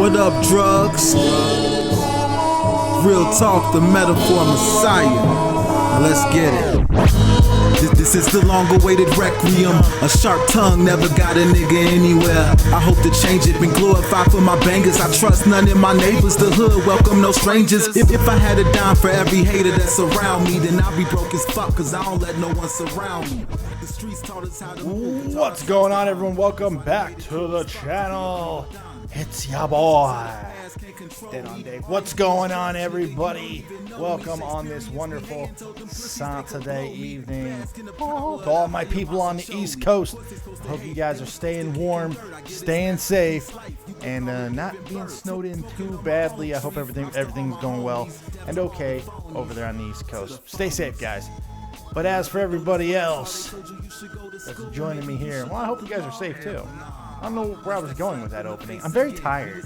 What up, drugs? Real talk, the metaphor messiah. Let's get it. This is the long-awaited requiem. A sharp tongue never got a nigga anywhere. I hope to change it. Been glorified for my bangers. I trust none in my neighbors. The hood welcome no strangers. If I had a dime for every hater that's around me, then I'll be broke as fuck, cause I don't let no one surround me. The streets taught us how to move. What's going on, everyone? Welcome back to the channel. It's ya boy, Dead on Dave. What's going on, everybody? Welcome on this wonderful Saturday evening to all my people on the East Coast. I hope you guys are staying warm, staying safe, and not being snowed in too badly. I hope everything's going well and okay over there on the East Coast. Stay safe, guys. But as for everybody else that's joining me here, well, I hope you guys are safe too. I don't know where I was going with that opening. I'm very tired.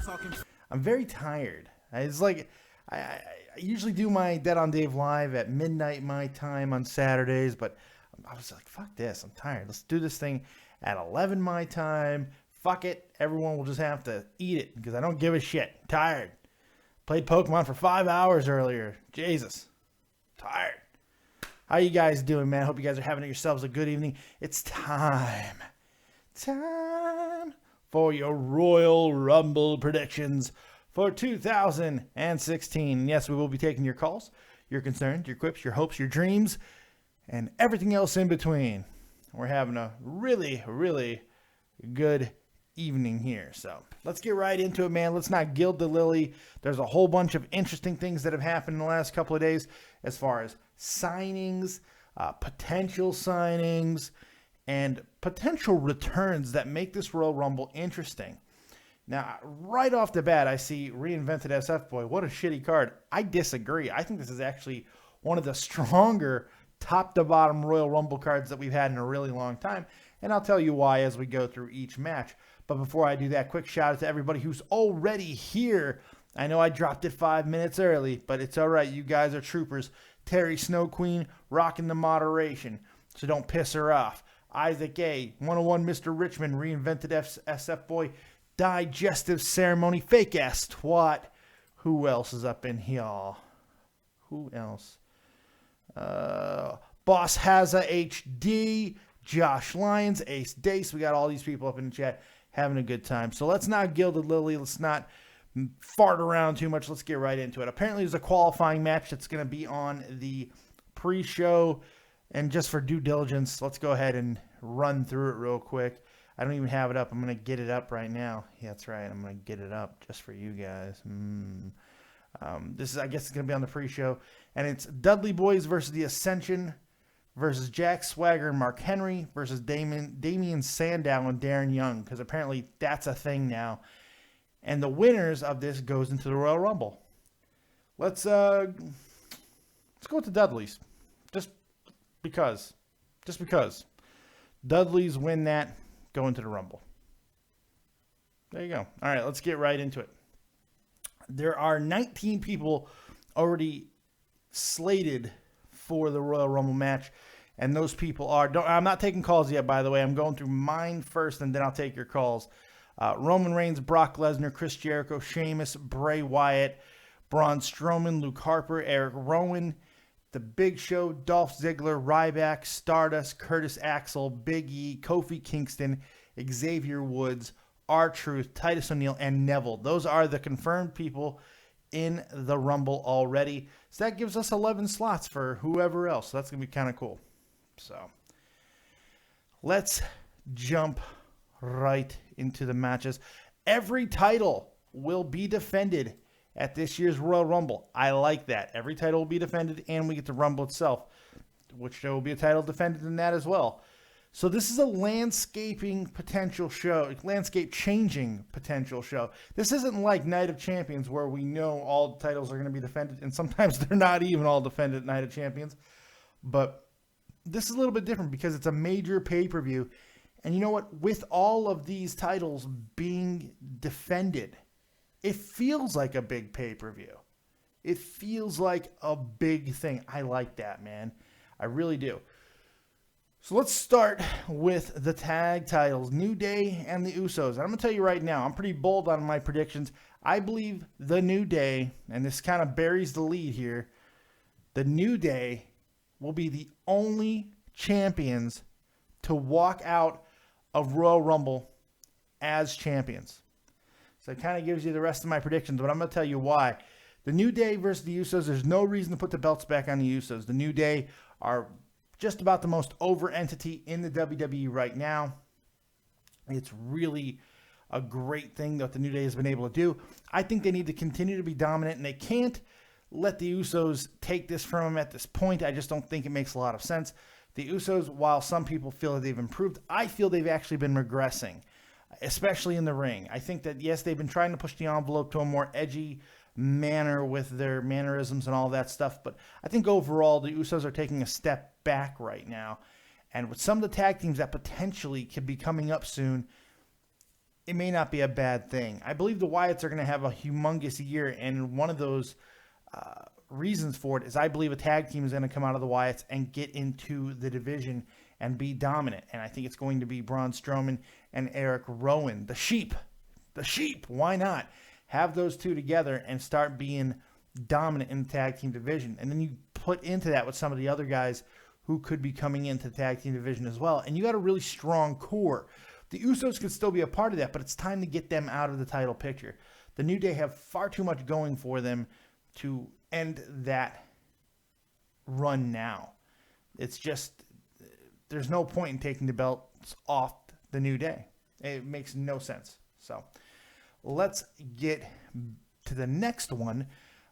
It's like I usually do my Dead on Dave live at midnight my time on Saturdays, but I was like, fuck this. I'm tired. Let's do this thing at 11 my time. Fuck it. Everyone will just have to eat it because I don't give a shit. I'm tired. Played Pokemon for 5 hours earlier. Jesus. Tired. How you guys doing, man? Hope you guys are having yourselves a good evening. It's time for your Royal Rumble predictions for 2016. Yes, we will be taking your calls, your concerns, your quips, your hopes, your dreams, and everything else in between. We're having a really, really good evening here. So let's get right into it, man. Let's not gild the lily. There's a whole bunch of interesting things that have happened in the last couple of days as far as signings, potential signings, and potential returns that make this Royal Rumble interesting. Now, right off the bat, I see Reinvented SF Boy. What a shitty card. I disagree. I think this is actually one of the stronger top-to-bottom Royal Rumble cards that we've had in a really long time, and I'll tell you why as we go through each match. But before I do that, quick shout-out to everybody who's already here. I know I dropped it 5 minutes early, but it's all right. You guys are troopers. Terry Snow Queen rocking the moderation, so don't piss her off. Isaac A, 101 Mr. Richmond, Reinvented SF Boy, Digestive Ceremony, Fake Ass Twat. Who else is up in here? Who else? Boss Hazza HD, Josh Lyons, Ace Dace. We got all these people up in the chat having a good time. So let's not gild the lily. Let's not fart around too much. Let's get right into it. Apparently there's a qualifying match that's going to be on the pre-show. And just for due diligence, let's go ahead and run through it real quick. I don't even have it up. I'm going to get it up right now. Yeah, that's right. I'm going to get it up just for you guys. This is, I guess it's going to be on the pre-show. And it's Dudley Boys versus the Ascension versus Jack Swagger and Mark Henry versus Damian Sandow and Darren Young. Because apparently that's a thing now. And the winners of this goes into the Royal Rumble. Let's go with the Dudleys. Just because. Dudleys win that, go into the Rumble. There you go. All right, let's get right into it. There are 19 people already slated for the Royal Rumble match, and those people are... I'm not taking calls yet, by the way. I'm going through mine first, and then I'll take your calls. Roman Reigns, Brock Lesnar, Chris Jericho, Sheamus, Bray Wyatt, Braun Strowman, Luke Harper, Eric Rowan, The Big Show, Dolph Ziggler, Ryback, Stardust, Curtis Axel, Big E, Kofi Kingston, Xavier Woods, R-Truth, Titus O'Neil, and Neville. Those are the confirmed people in the Rumble already. So that gives us 11 slots for whoever else. So that's going to be kind of cool. So let's jump right into the matches. Every title will be defended at this year's Royal Rumble. I like that. Every title will be defended, and we get the Rumble itself, which there will be a title defended in that as well. So this is a landscape-changing potential show. This isn't like Night of Champions where we know all the titles are going to be defended, and sometimes they're not even all defended at Night of Champions. But this is a little bit different because it's a major pay-per-view. And you know what? With all of these titles being defended, it feels like a big pay-per-view. It feels like a big thing. I like that, man. I really do. So let's start with the tag titles, New Day and the Usos. And I'm going to tell you right now, I'm pretty bold on my predictions. I believe the New Day, and this kind of buries the lead here, the New Day will be the only champions to walk out of Royal Rumble as champions. So it kind of gives you the rest of my predictions, but I'm going to tell you why. The New Day versus the Usos, there's no reason to put the belts back on the Usos. The New Day are just about the most over entity in the WWE right now. It's really a great thing that the New Day has been able to do. I think they need to continue to be dominant, and they can't let the Usos take this from them at this point. I just don't think it makes a lot of sense. The Usos, while some people feel that they've improved, I feel they've actually been regressing, especially in the ring. I think that, yes, they've been trying to push the envelope to a more edgy manner with their mannerisms and all that stuff, but I think overall the Usos are taking a step back right now. And with some of the tag teams that potentially could be coming up soon, it may not be a bad thing. I believe the Wyatts are going to have a humongous year, and one of those reasons for it is I believe a tag team is going to come out of the Wyatts and get into the division and be dominant. And I think it's going to be Braun Strowman and Eric Rowan, the sheep. Why not have those two together and start being dominant in the tag team division? And then you put into that with some of the other guys who could be coming into the tag team division as well. And you got a really strong core. The Usos could still be a part of that, but it's time to get them out of the title picture. The New Day have far too much going for them to end that run now. It's just, there's no point in taking the belts off the New Day. It makes no sense. So let's get to the next one.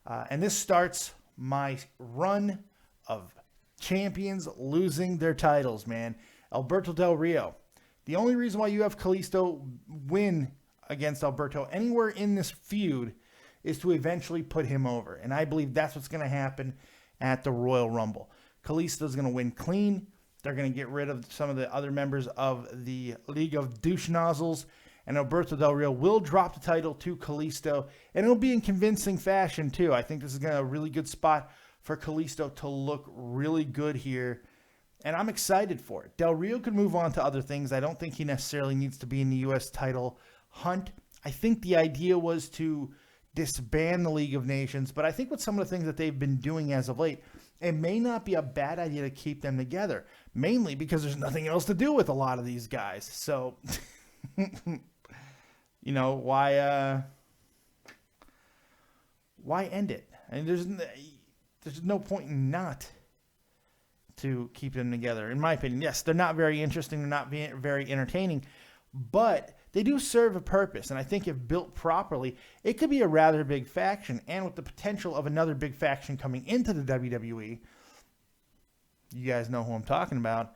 And this starts my run of champions losing their titles, man. Alberto Del Rio. The only reason why you have Kalisto win against Alberto anywhere in this feud is to eventually put him over. And I believe that's what's going to happen at the Royal Rumble. Kalisto's going to win clean. They're going to get rid of some of the other members of the League of Douche Nozzles. And Alberto Del Rio will drop the title to Kalisto. And it'll be in convincing fashion, too. I think this is going to be a really good spot for Kalisto to look really good here. And I'm excited for it. Del Rio could move on to other things. I don't think he necessarily needs to be in the U.S. title hunt. I think the idea was to disband the League of Nations. But I think with some of the things that they've been doing as of late, it may not be a bad idea to keep them together. Mainly because there's nothing else to do with a lot of these guys. So, you know, why end it? I mean, there's no point in not to keep them together, in my opinion. Yes, they're not very interesting, they're not very entertaining, but they do serve a purpose, and I think if built properly, it could be a rather big faction, and with the potential of another big faction coming into the WWE, you guys know who I'm talking about,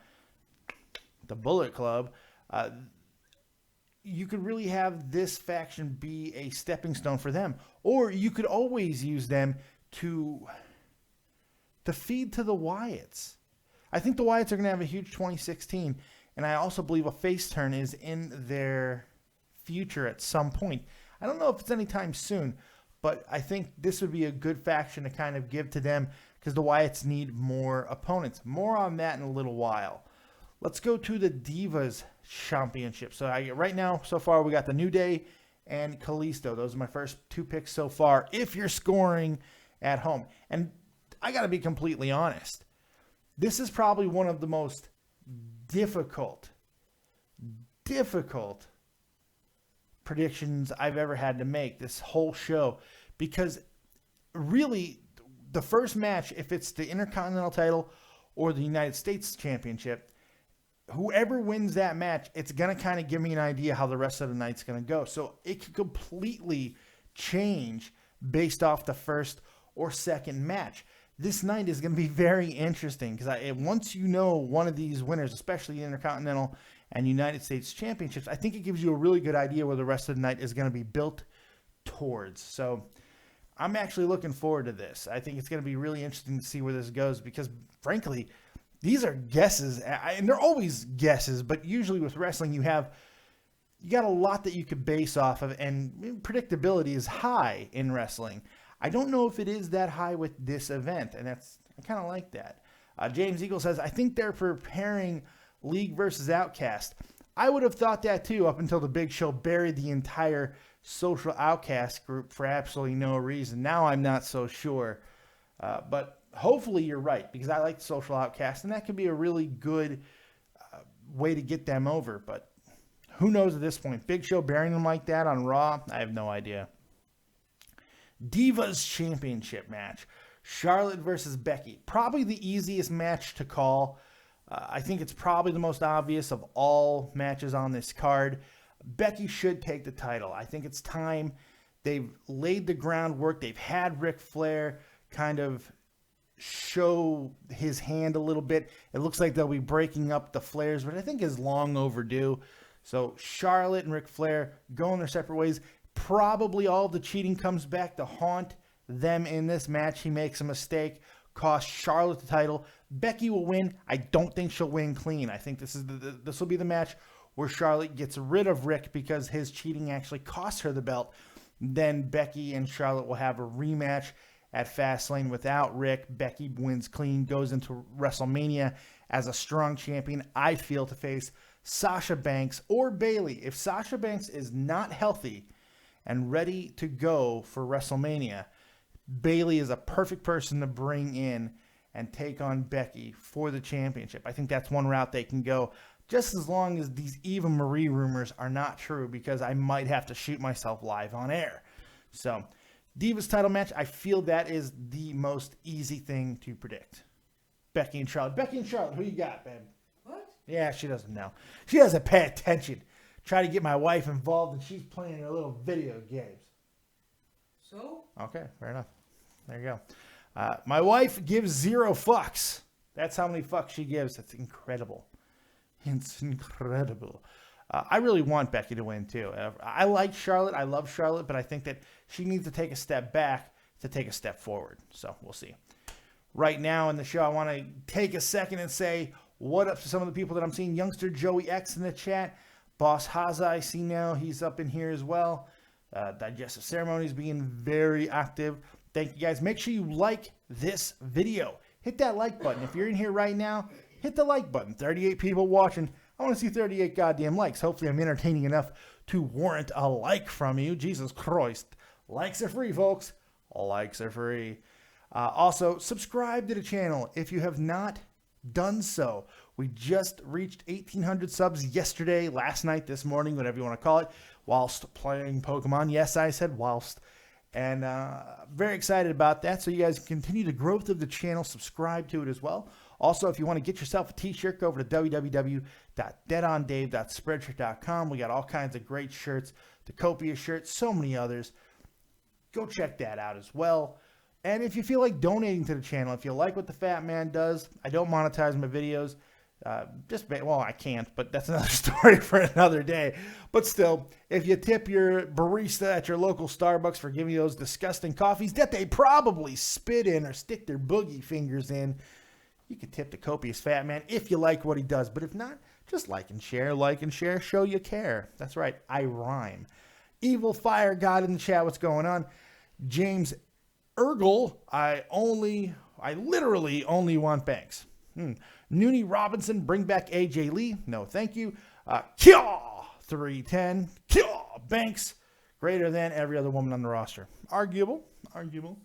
the Bullet Club, you could really have this faction be a stepping stone for them, or you could always use them to feed to the Wyatts. I think the Wyatts are going to have a huge 2016, and I also believe a face turn is in their future at some point. I don't know if it's anytime soon, but I think this would be a good faction to kind of give to them because the Wyatts need more opponents. More on that in a little while. Let's go to the Divas Championship. So right now, so far, we got the New Day and Kalisto. Those are my first two picks so far, if you're scoring at home. And I got to be completely honest. This is probably one of the most difficult predictions I've ever had to make this whole show, because really the first match, if it's the Intercontinental title or the United States Championship, whoever wins that match, it's going to kind of give me an idea how the rest of the night's going to go. So it could completely change based off the first or second match. This night is going to be very interesting because once you know one of these winners, especially the Intercontinental and United States Championships, I think it gives you a really good idea where the rest of the night is going to be built towards. So I'm actually looking forward to this. I think it's going to be really interesting to see where this goes because, frankly, these are guesses, and they're always guesses, but usually with wrestling you got a lot that you could base off of, and predictability is high in wrestling. I don't know if it is that high with this event, and I kind of like that. James Eagle says, I think they're preparing League versus Outcast. I would have thought that too up until the Big Show buried the entire Social Outcast group for absolutely no reason. Now I'm not so sure. But hopefully you're right, because I like the Social Outcast, and that could be a really good way to get them over. But who knows at this point? Big Show burying them like that on Raw? I have no idea. Divas Championship match. Charlotte versus Becky. Probably the easiest match to call. I think it's probably the most obvious of all matches on this card. Becky should take the title. I think it's time. They've laid the groundwork. They've had Ric Flair kind of show his hand a little bit. It looks like they'll be breaking up the Flairs, which I think is long overdue. So Charlotte and Ric Flair going their separate ways. Probably all the cheating comes back to haunt them in this match. He makes a mistake, costs Charlotte the title. Becky will win. I don't think she'll win clean. I think this will be the match where Charlotte gets rid of Rick because his cheating actually costs her the belt. Then Becky and Charlotte will have a rematch at Fastlane without Rick. Becky wins clean, goes into WrestleMania as a strong champion, I feel, to face Sasha Banks or Bayley. If Sasha Banks is not healthy and ready to go for WrestleMania, Bayley is a perfect person to bring in and take on Becky for the championship. I think that's one route they can go, just as long as these Eva Marie rumors are not true, because I might have to shoot myself live on air. So, Divas title match, I feel that is the most easy thing to predict. Becky and Charlotte. Becky and Charlotte, who you got, babe? What? Yeah, she doesn't know. She doesn't pay attention. Try to get my wife involved, and she's playing her little video games. So? Okay, fair enough. There you go. My wife gives 0 fucks. That's how many fucks she gives. It's incredible. It's incredible. I really want Becky to win, too. I like Charlotte. I love Charlotte, but I think that she needs to take a step back to take a step forward. So we'll see. Right now in the show, I want to take a second and say what up to some of the people that I'm seeing. Youngster Joey X in the chat. Boss Haza, I see now. He's up in here as well. Digestive Ceremonies being very active. Thank you, guys. Make sure you like this video. Hit that like button. If you're in here right now, hit the like button. 38 people watching. I want to see 38 goddamn likes. Hopefully I'm entertaining enough to warrant a like from you. Jesus Christ. Likes are free, folks. Likes are free. Also, subscribe to the channel if you have not done so. We just reached 1,800 subs yesterday, last night, this morning, whatever you want to call it, whilst playing Pokemon. Yes, I said whilst. And very excited about that. So you guys continue the growth of the channel. Subscribe to it as well. Also, if you want to get yourself a t-shirt, go over to www.deadondave.spreadshirt.com. We got all kinds of great shirts, the Copia shirts, so many others. Go check that out as well. And if you feel like donating to the channel, if you like what the Fat Man does, I don't monetize my videos. Well, I can't, but that's another story for another day. But still, if you tip your barista at your local Starbucks for giving you those disgusting coffees that they probably spit in or stick their boogie fingers in, you can tip the copious Fat Man if you like what he does. But if not, just like and share, show you care. That's right, I rhyme. Evil Fire God in the chat, what's going on? James Ergel, I literally only want Banks. Noonie Robinson, bring back AJ Lee. No, thank you. Kyaw 310. Kyaw Banks, greater than every other woman on the roster. Arguable. Too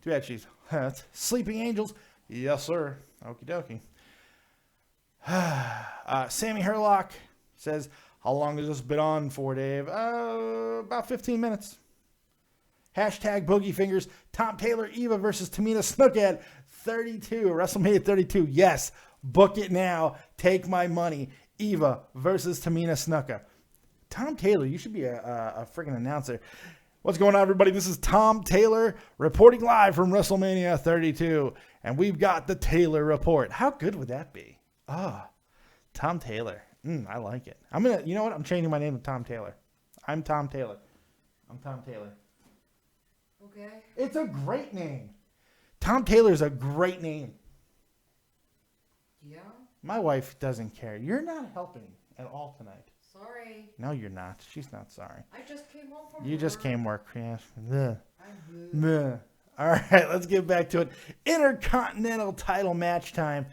bad she's Sleeping Angels. Yes, sir. Okie dokie. Sammy Herlock says, how long has this been on for, Dave? About 15 minutes. Hashtag Boogie Fingers. Tom Taylor, Eva versus Tamina Snuka at 32. WrestleMania 32. Yes. Book it now. Take my money. Eva versus Tamina Snuka. Tom Taylor, you should be a freaking announcer. What's going on, everybody? This is Tom Taylor reporting live from WrestleMania 32. And we've got the Taylor Report. How good would that be? Tom Taylor. I like it. You know what? I'm changing my name to Tom Taylor. I'm Tom Taylor. Okay. It's a great name. Tom Taylor is a great name. Yeah? My wife doesn't care. You're not helping at all tonight. Sorry. No, you're not. She's not sorry. I just came home from You work. just came work. Yeah. I'm good. All right, let's get back to it. Intercontinental title match time.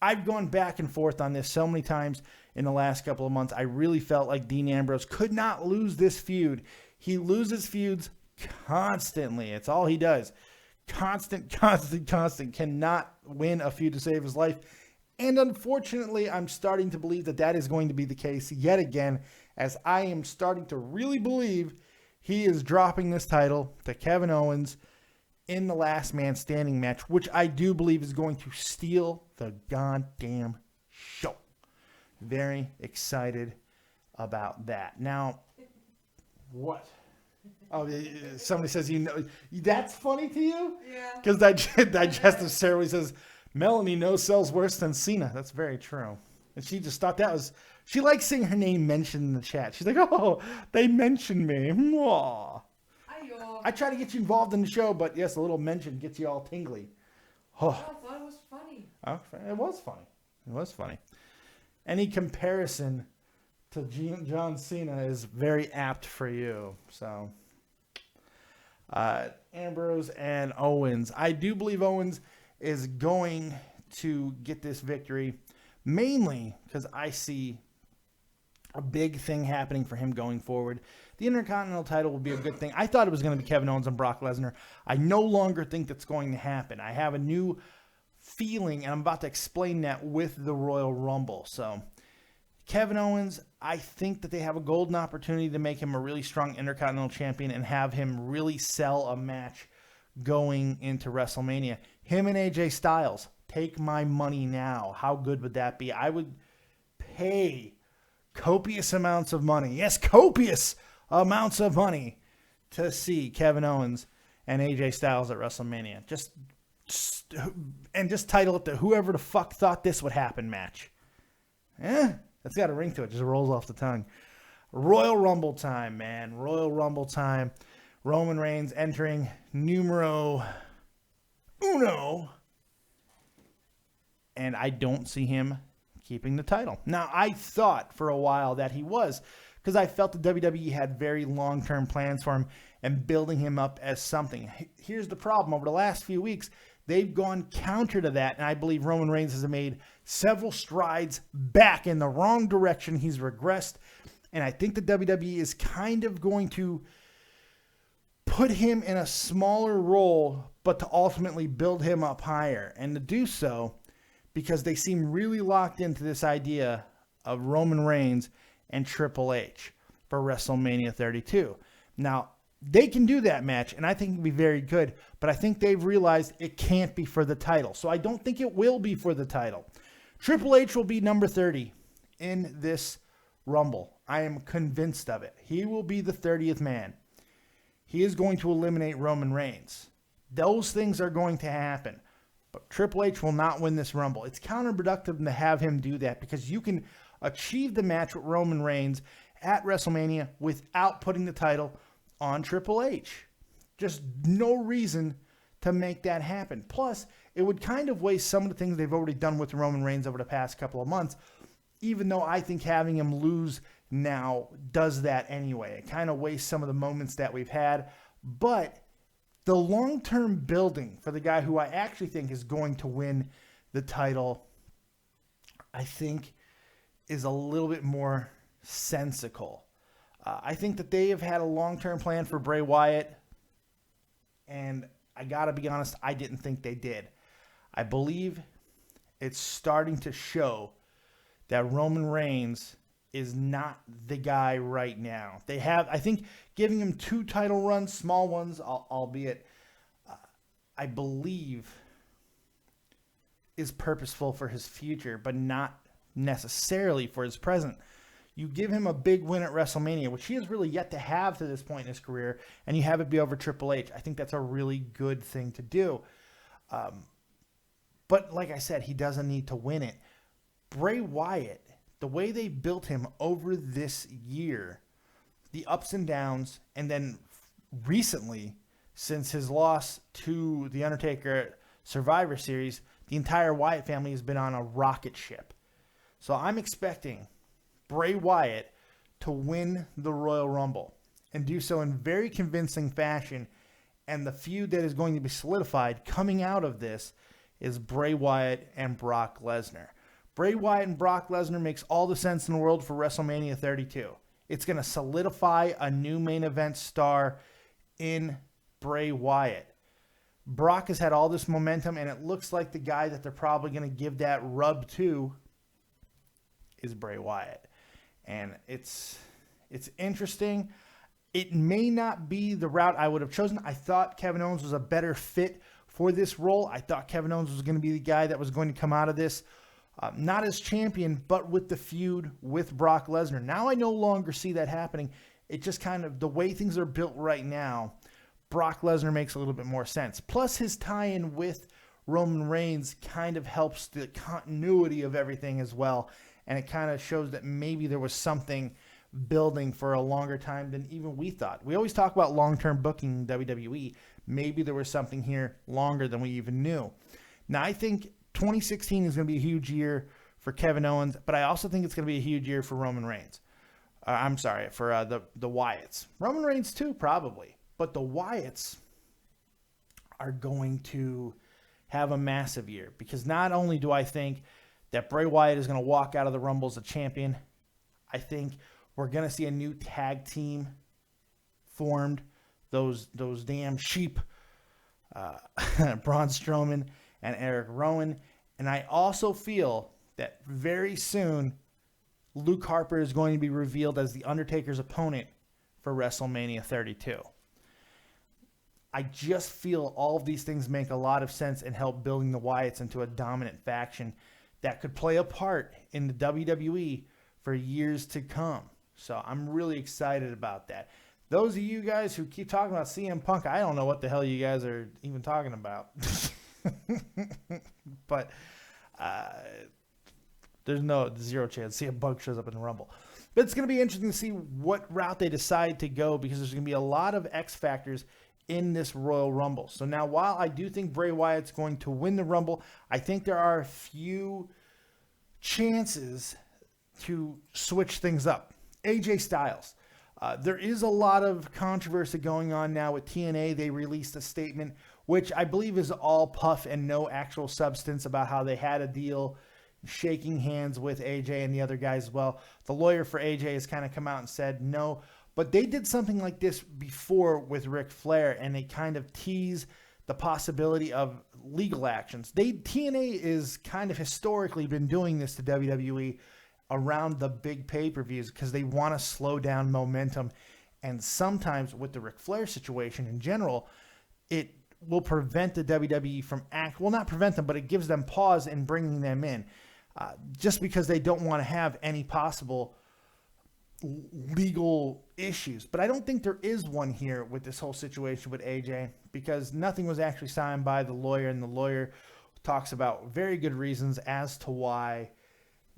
I've gone back and forth on this so many times in the last couple of months. I really felt like Dean Ambrose could not lose this feud. He loses feuds constantly. It's all he does. Constant. Cannot win a feud to save his life. And unfortunately, I'm starting to believe that that is going to be the case yet again, as I am starting to really believe he is dropping this title to Kevin Owens in the last man standing match, which I do believe is going to steal the goddamn show. Very excited about that. Now, what? Oh, somebody says, you know, that's funny to you? Yeah. Because Digestive Sarah says, Melanie knows sells worse than Cena. That's very true. And she just thought that was, she likes seeing her name mentioned in the chat. She's like, oh, they mentioned me. Mwah. I try to get you involved in the show, but yes, a little mention gets you all tingly. Oh. I thought it was funny. Oh, it was funny. It was funny. Any comparison to John Cena is very apt for you. So, Ambrose and Owens. I do believe Owens is going to get this victory, mainly because I see a big thing happening for him going forward. The Intercontinental title will be a good thing. I thought it was going to be Kevin Owens and Brock Lesnar. I no longer think that's going to happen. I have a new feeling, and I'm about to explain that with the Royal Rumble. So, Kevin Owens, I think that they have a golden opportunity to make him a really strong Intercontinental champion and have him really sell a match going into WrestleMania. Him and AJ Styles, take my money now. How good would that be? I would pay copious amounts of money. Yes, copious amounts of money to see Kevin Owens and AJ Styles at WrestleMania. Just title it the whoever the fuck thought this would happen match. That's got a ring to it. Just rolls off the tongue. Royal Rumble time, man. Royal Rumble time. Roman Reigns entering numero uno. And I don't see him keeping the title. Now, I thought for a while that he was, because I felt the WWE had very long-term plans for him and building him up as something. Here's the problem. Over the last few weeks, they've gone counter to that, and I believe Roman Reigns has made several strides back in the wrong direction. He's regressed, and I think the WWE is kind of going to put him in a smaller role, but to ultimately build him up higher, and to do so because they seem really locked into this idea of Roman Reigns and Triple H for WrestleMania 32. Now, they can do that match, and I think it can be very good, but I think they've realized it can't be for the title. So I don't think it will be for the title. Triple H will be number 30 in this Rumble. I am convinced of it. He will be the 30th man. He is going to eliminate Roman Reigns. Those things are going to happen. But Triple H will not win this Rumble. It's counterproductive to have him do that because you can achieve the match with Roman Reigns at WrestleMania without putting the title on Triple H. Just no reason to make that happen. Plus, it would kind of waste some of the things they've already done with Roman Reigns over the past couple of months, even though I think having him lose now does that anyway. It kind of wastes some of the moments that we've had. But the long-term building for the guy who I actually think is going to win the title, I think, is a little bit more sensical. I think that they have had a long-term plan for Bray Wyatt, and I got to be honest, I didn't think they did. I believe it's starting to show that Roman Reigns is not the guy right now. They have, I think, giving him 2 title runs, small ones, albeit, I believe, is purposeful for his future, but not necessarily for his present. You give him a big win at WrestleMania, which he has really yet to have to this point in his career, and you have it be over Triple H. I think that's a really good thing to do. But like I said, he doesn't need to win it. Bray Wyatt, the way they built him over this year, the ups and downs, and then recently, since his loss to The Undertaker at Survivor Series, the entire Wyatt family has been on a rocket ship. So I'm expecting Bray Wyatt to win the Royal Rumble and do so in very convincing fashion. And the feud that is going to be solidified coming out of this is Bray Wyatt and Brock Lesnar. Bray Wyatt and Brock Lesnar makes all the sense in the world for WrestleMania 32. It's going to solidify a new main event star in Bray Wyatt. Brock has had all this momentum, and it looks like the guy that they're probably going to give that rub to is Bray Wyatt. And it's interesting. It may not be the route I would have chosen. I thought Kevin Owens was a better fit for this role. I thought Kevin Owens was going to be the guy that was going to come out of this, not as champion, but with the feud with Brock Lesnar. Now I no longer see that happening. It just kind of, the way things are built right now, Brock Lesnar makes a little bit more sense. Plus his tie-in with Roman Reigns kind of helps the continuity of everything as well. And it kind of shows that maybe there was something building for a longer time than even we thought. We always talk about long-term booking in WWE. Maybe there was something here longer than we even knew. Now, I think 2016 is going to be a huge year for Kevin Owens, but I also think it's going to be a huge year for Roman Reigns. I'm sorry, for the Wyatts. Roman Reigns too, probably. But the Wyatts are going to have a massive year, because not only do I think that Bray Wyatt is going to walk out of the Rumble as a champion, I think we're going to see a new tag team formed. Those damn sheep, Braun Strowman and Eric Rowan. And I also feel that very soon Luke Harper is going to be revealed as The Undertaker's opponent for WrestleMania 32. I just feel all of these things make a lot of sense and help building the Wyatts into a dominant faction that could play a part in the WWE for years to come. So I'm really excited about that. Those of you guys who keep talking about CM Punk, I don't know what the hell you guys are even talking about. But there's zero chance CM Punk shows up in the Rumble. But it's going to be interesting to see what route they decide to go, because there's going to be a lot of X factors in this Royal Rumble. So now, while I do think Bray Wyatt's going to win the Rumble, I think there are a few chances to switch things up. AJ Styles. There is a lot of controversy going on now with TNA. They released a statement, which I believe is all puff and no actual substance, about how they had a deal, shaking hands with AJ and the other guys as well. The lawyer for AJ has kind of come out and said no. But they did something like this before with Ric Flair, and they kind of tease the possibility of legal actions. TNA is kind of historically been doing this to WWE around the big pay-per-views, because they want to slow down momentum. And sometimes with the Ric Flair situation in general, it will prevent the WWE from not prevent them, but it gives them pause in bringing them in, just because they don't want to have any possible legal issues. But I don't think there is one here with this whole situation with AJ, because nothing was actually signed by the lawyer, and the lawyer talks about very good reasons as to why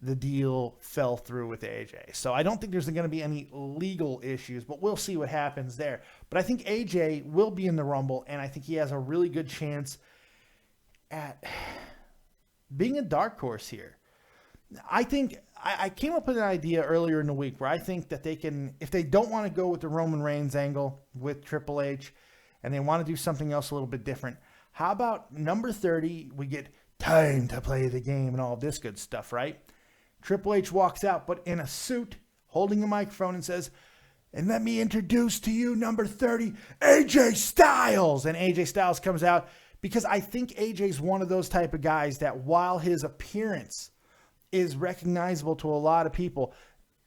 the deal fell through with AJ. So I don't think there's going to be any legal issues, but we'll see what happens there. But I think AJ will be in the Rumble, and I think he has a really good chance at being a dark horse here. I think I came up with an idea earlier in the week where I think that they can, if they don't want to go with the Roman Reigns angle with Triple H and they want to do something else a little bit different, how about number 30, we get time to play the game and all this good stuff, right? Triple H walks out, but in a suit, holding a microphone, and says, "And let me introduce to you number 30, AJ Styles." And AJ Styles comes out, because I think AJ's one of those type of guys that, while his appearance is recognizable to a lot of people,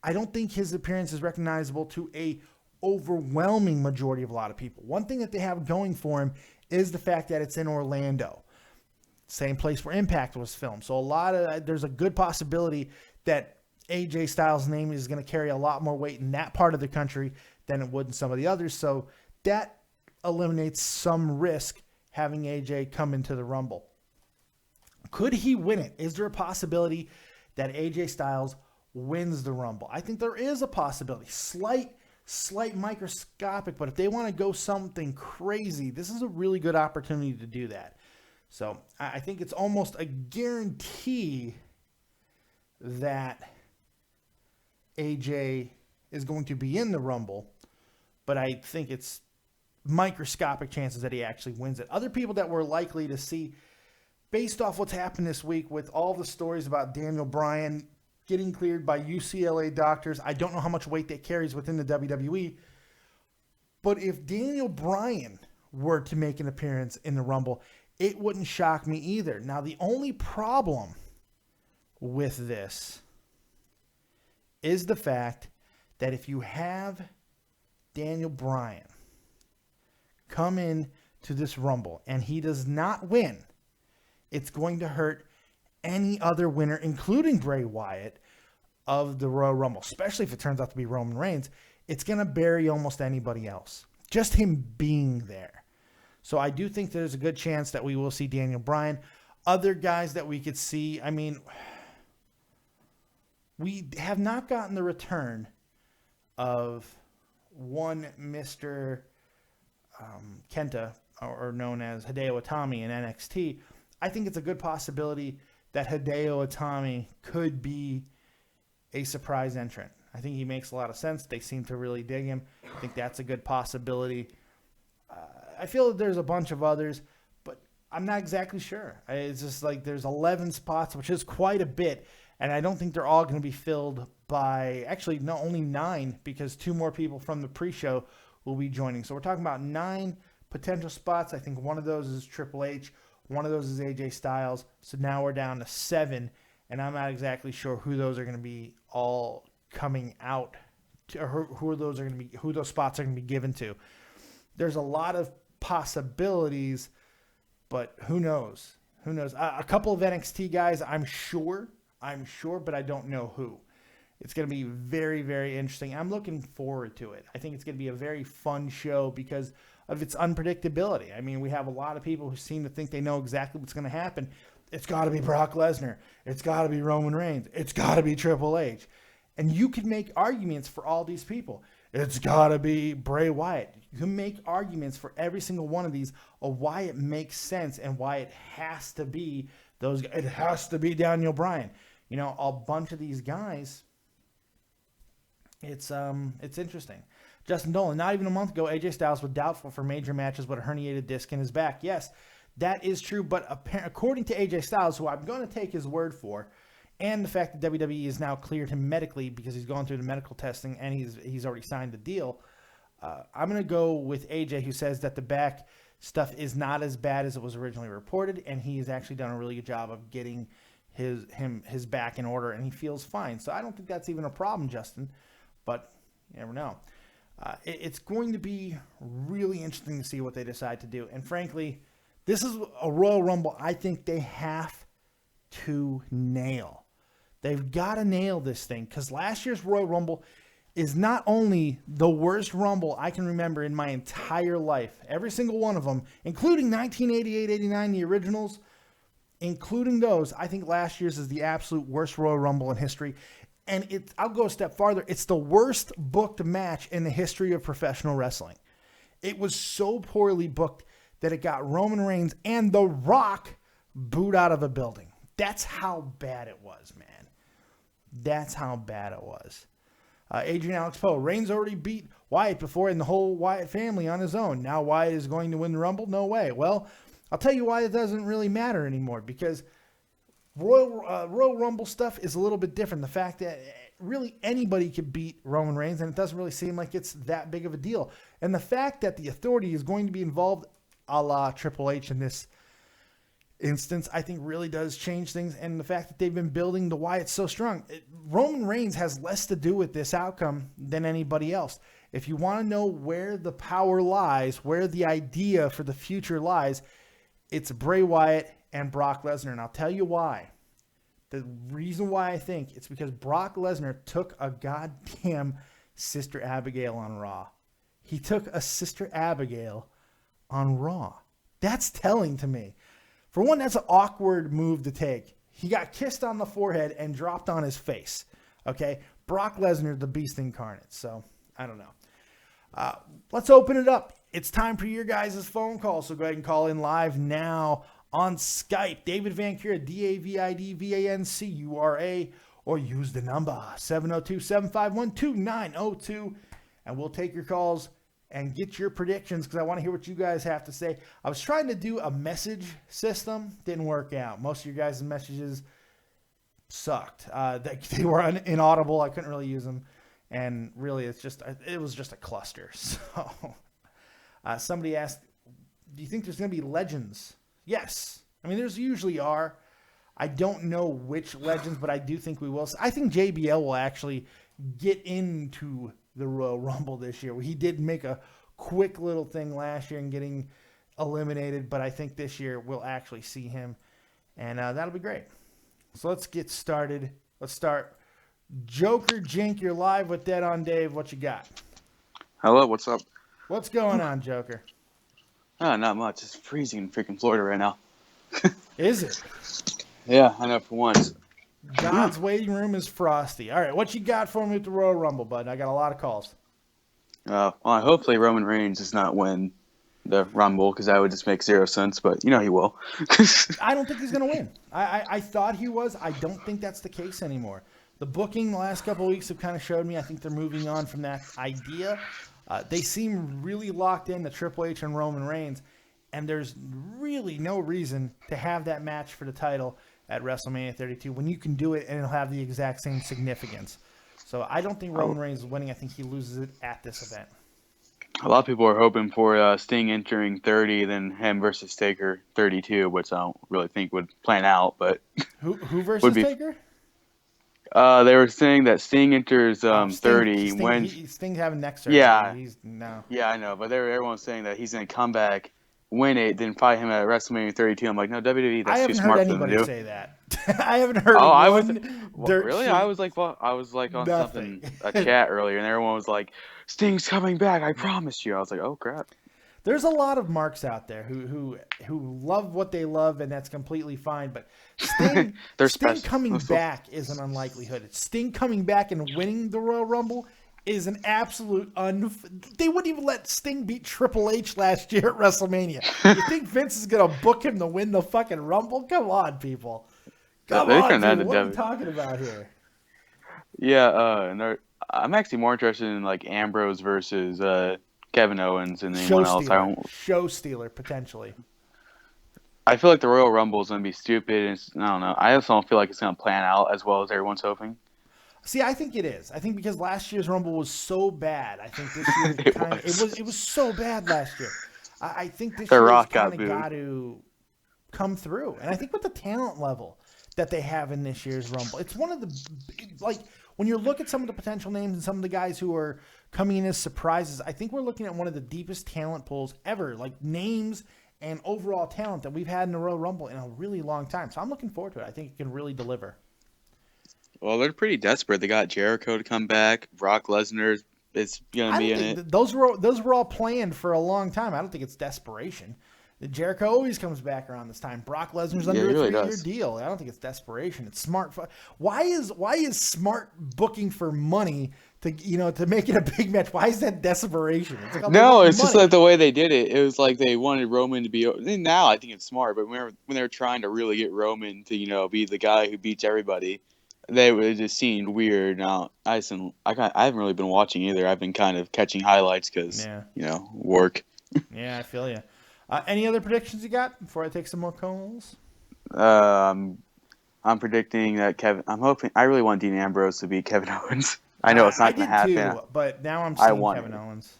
I don't think his appearance is recognizable to a overwhelming majority of a lot of people. One thing that they have going for him is the fact that it's in Orlando, same place where Impact was filmed. So there's a good possibility that AJ Styles' name is going to carry a lot more weight in that part of the country than it would in some of the others. So that eliminates some risk having AJ come into the Rumble. Could he win it? Is there a possibility that AJ Styles wins the Rumble? I think there is a possibility. Slight microscopic, but if they want to go something crazy, this is a really good opportunity to do that. So I think it's almost a guarantee that AJ is going to be in the Rumble, but I think it's microscopic chances that he actually wins it. Other people that we're likely to see based off what's happened this week with all the stories about Daniel Bryan getting cleared by UCLA doctors, I don't know how much weight that carries within the WWE. But if Daniel Bryan were to make an appearance in the Rumble, it wouldn't shock me either. Now, the only problem with this is the fact that if you have Daniel Bryan come in to this Rumble and he does not win, it's going to hurt any other winner, including Bray Wyatt, of the Royal Rumble, especially if it turns out to be Roman Reigns. It's going to bury almost anybody else. Just him being there. So I do think there's a good chance that we will see Daniel Bryan. Other guys that we could see, I mean, we have not gotten the return of one Mr. Kenta, or known as Hideo Itami in NXT. I think it's a good possibility that Hideo Itami could be a surprise entrant. I think he makes a lot of sense. They seem to really dig him. I think that's a good possibility. I feel that there's a bunch of others, but I'm not exactly sure. It's just like there's 11 spots, which is quite a bit, and I don't think they're all going to be filled by, actually, no, only 9, because 2 more people from the pre-show will be joining. So we're talking about 9 potential spots. I think one of those is Triple H. One of those is AJ Styles. So now we're down to 7, and I'm not exactly sure who those are going to be all coming out to, or who those spots are going to be given to. There's a lot of possibilities, but who knows? Who knows? A couple of NXT guys, I'm sure, but I don't know who. It's going to be very, very interesting. I'm looking forward to it. I think it's going to be a very fun show because of its unpredictability. I mean, we have a lot of people who seem to think they know exactly what's going to happen. It's got to be Brock Lesnar. It's got to be Roman Reigns. It's got to be Triple H. And you can make arguments for all these people. It's got to be Bray Wyatt. You can make arguments for every single one of these of why it makes sense and why it has to be those. It has to be Daniel Bryan. You know, a bunch of these guys. It's interesting. Justin Dolan, not even a month ago, AJ Styles was doubtful for major matches with a herniated disc in his back. Yes, that is true, but according to AJ Styles, who I'm going to take his word for, and the fact that WWE has now cleared him medically because he's gone through the medical testing and he's already signed the deal, I'm going to go with AJ, who says that the back stuff is not as bad as it was originally reported, and he has actually done a really good job of getting his back in order, and he feels fine. So I don't think that's even a problem, Justin, but you never know. It's going to be really interesting to see what they decide to do. And frankly, this is a Royal Rumble I think they have to nail. They've got to nail this thing because last year's Royal Rumble is not only the worst Rumble I can remember in my entire life, every single one of them, including 1988-89, the originals, including those. I think last year's is the absolute worst Royal Rumble in history. And I'll go a step farther. It's the worst booked match in the history of professional wrestling. It was so poorly booked that it got Roman Reigns and The Rock booed out of a building. That's how bad it was, man. That's how bad it was. Adrian Alex Poe, Reigns already beat Wyatt before and the whole Wyatt family on his own. Now Wyatt is going to win the Rumble? No way. Well, I'll tell you why it doesn't really matter anymore, because Royal Rumble stuff is a little bit different. The fact that really anybody could beat Roman Reigns, and it doesn't really seem like it's that big of a deal. And the fact that the Authority is going to be involved, a la Triple H in this instance, I think really does change things. And the fact that they've been building the Wyatt so strong, Roman Reigns has less to do with this outcome than anybody else. If you want to know where the power lies, where the idea for the future lies, it's Bray Wyatt and Brock Lesnar. And I'll tell you why. The reason why I think it's because Brock Lesnar took a goddamn Sister Abigail on Raw. He took a Sister Abigail on Raw. That's telling to me. For one, that's an awkward move to take. He got kissed on the forehead and dropped on his face. Okay? Brock Lesnar, the beast incarnate. So, I don't know. Let's open it up. It's time for your guys' phone call. So go ahead and call in live now on Skype. David Vancura, DAVIDVANCURA, or use the number 702-751-2902. And we'll take your calls and get your predictions because I want to hear what you guys have to say. I was trying to do a message system. Didn't work out. Most of your guys' messages sucked. They were inaudible. I couldn't really use them. And really, it was just a cluster. So somebody asked, do you think there's going to be legends? Yes. I mean, there's usually are. I don't know which legends, but I do think we will. I think JBL will actually get into the Royal Rumble this year. He did make a quick little thing last year and getting eliminated, but I think this year we'll actually see him, and that'll be great. So let's get started. Let's start. Joker Jink, you're live with Dead on Dave. What you got? Hello, what's up? What's going on, Joker? Not much. It's freezing in freaking Florida right now. Is it? Yeah, I know for once. God's waiting room is frosty. All right, what you got for me with the Royal Rumble, bud? I got a lot of calls. Well, hopefully Roman Reigns does not win the Rumble because that would just make zero sense, but you know he will. I don't think he's going to win. I thought he was. I don't think that's the case anymore. The booking the last couple of weeks have kind of showed me I think they're moving on from that idea. They seem really locked in to Triple H and Roman Reigns, and there's really no reason to have that match for the title at WrestleMania 32 when you can do it and it'll have the exact same significance. So I don't think Roman Reigns is winning. I think he loses it at this event. A lot of people are hoping for Sting entering 30, then him versus Taker 32, which I don't really think would plan out. But who versus Taker? They were saying that Sting enters 30 Sting, when Sting's having neck surgery. Yeah, no. Yeah, I know, but everyone's saying that he's gonna come back, win it, then fight him at WrestleMania 32. I'm like, no, WWE, that's too smart for them to do. I haven't heard anybody say that. I haven't heard. Really? I was like on something a chat earlier, and everyone was like, Sting's coming back, I promise you. I was like, oh crap. There's a lot of marks out there who love what they love, and that's completely fine. But Sting coming back is an unlikelihood. Sting coming back and winning the Royal Rumble is an absolute They wouldn't even let Sting beat Triple H last year at WrestleMania. You think Vince is going to book him to win the fucking Rumble? Come on, people. Come on, people. What are we talking about here? Yeah, and I'm actually more interested in like Ambrose versus Kevin Owens and anyone else. Show stealer, potentially. I feel like the Royal Rumble is going to be stupid. And I don't know. I also don't feel like it's going to plan out as well as everyone's hoping. See, I think it is. I think because last year's Rumble was so bad. I think this year it was so bad last year. I think this year kind of got to come through. And I think with the talent level that they have in this year's Rumble, it's one of the when you look at some of the potential names and some of the guys who are coming in as surprises, I think we're looking at one of the deepest talent pools ever, like names and overall talent that we've had in the Royal Rumble in a really long time. So I'm looking forward to it. I think it can really deliver. Well, they're pretty desperate. They got Jericho to come back. Brock Lesnar is going to be in it. Those were all planned for a long time. I don't think it's desperation. Jericho always comes back around this time. Brock Lesnar's under a 3-year deal. I don't think it's desperation. It's smart. Why is smart booking for money to make it a big match? Why is that desperation? It's just like the way they did it. It was like they wanted Roman to be. Now I think it's smart, but when they were trying to really get Roman to be the guy who beats everybody, it just seemed weird. Now I haven't really been watching either. I've been kind of catching highlights because work. Yeah, I feel you. Any other predictions you got before I take some more calls? I'm predicting that I really want Dean Ambrose to beat Kevin Owens. I know it's not going to happen. But now I'm seeing Kevin Owens.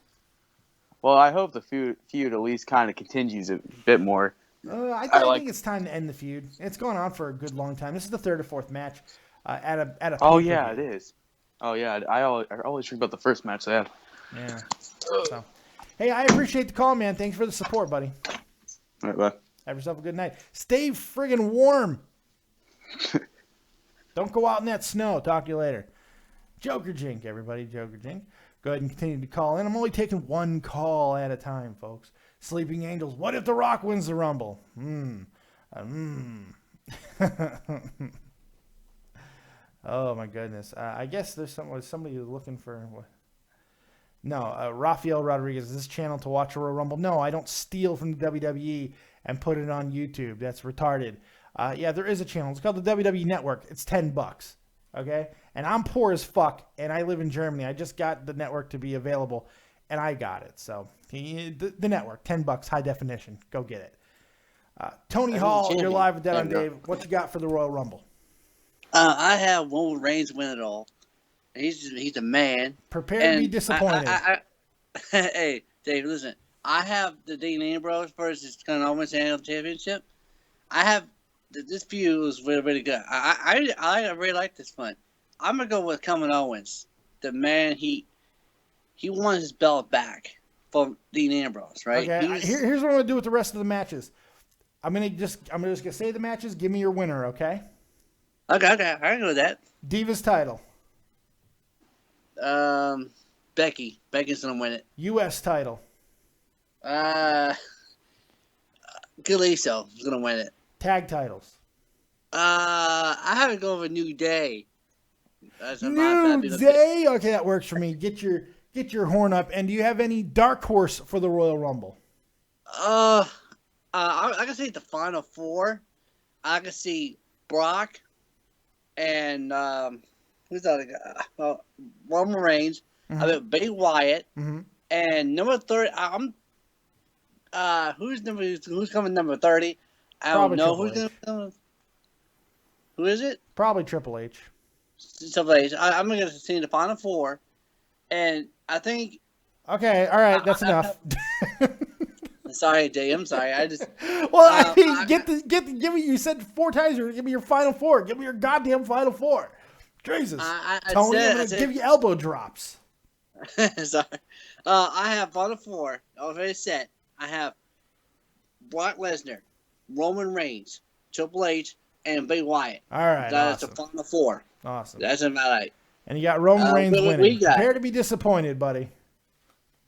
Well, I hope the feud at least kind of continues a bit more. I think it's time to end the feud. It's going on for a good long time. This is the third or fourth match at a. Oh yeah, it is. Oh yeah, I always read about the first match they had. Yeah. So. Hey, I appreciate the call, man. Thanks for the support, buddy. All right, bye. Have yourself a good night. Stay friggin' warm. Don't go out in that snow. Talk to you later. Joker Jink, everybody. Joker Jink. Go ahead and continue to call in. I'm only taking one call at a time, folks. Sleeping Angels. What if The Rock wins the Rumble? Oh, my goodness. I guess there's somebody who's looking for... No, Rafael Rodriguez, is this channel to watch a Royal Rumble? No, I don't steal from the WWE and put it on YouTube. That's retarded. Yeah, there is a channel. It's called the WWE Network. It's $10, okay? And I'm poor as fuck, and I live in Germany. I just got the network to be available, and I got it. So the network, $10, high definition. Go get it. Tony Hall, you're live with Dead on Dave. What you got for the Royal Rumble? I have Roman Reigns win it all. He's a man. Prepare to be disappointed. Hey, Dave, listen. I have the Dean Ambrose versus Kevin Owens Championship. I have this feud was really, really good. I really like this one. I'm gonna go with Kevin Owens. The man, he won his belt back from Dean Ambrose, right? Okay. Here's what I'm gonna do with the rest of the matches. I'm just gonna say the matches. Give me your winner, okay? Okay, I can go with that. Divas title. Becky's gonna win it. U.S. title. Kalisto is gonna win it. Tag titles. I have to go with New Day. New Day. Okay, that works for me. Get your horn up. And do you have any dark horse for the Royal Rumble? I can see the final four. I can see Brock and who's the other guy? Roman Reigns. Mm-hmm. I mean Bray Wyatt. Mm-hmm. And number 30. Who's coming number 30? I don't know who's going to come. Who is it? Probably Triple H. Triple H. I'm going to see the final four, and I think. Okay, all right, that's enough. Sorry, Dave. I'm sorry. I just. Well, I mean, give me. You said 4 times. Give me your final four. Give me your goddamn final four. Jesus, Tony, I'm gonna give you elbow drops. Sorry. I have final four already set. I have Brock Lesnar, Roman Reigns, Triple H, and Bray Wyatt. All right, that's awesome. the final four. Awesome. That's about right. And you got Roman Reigns winning. Prepare to be disappointed, buddy.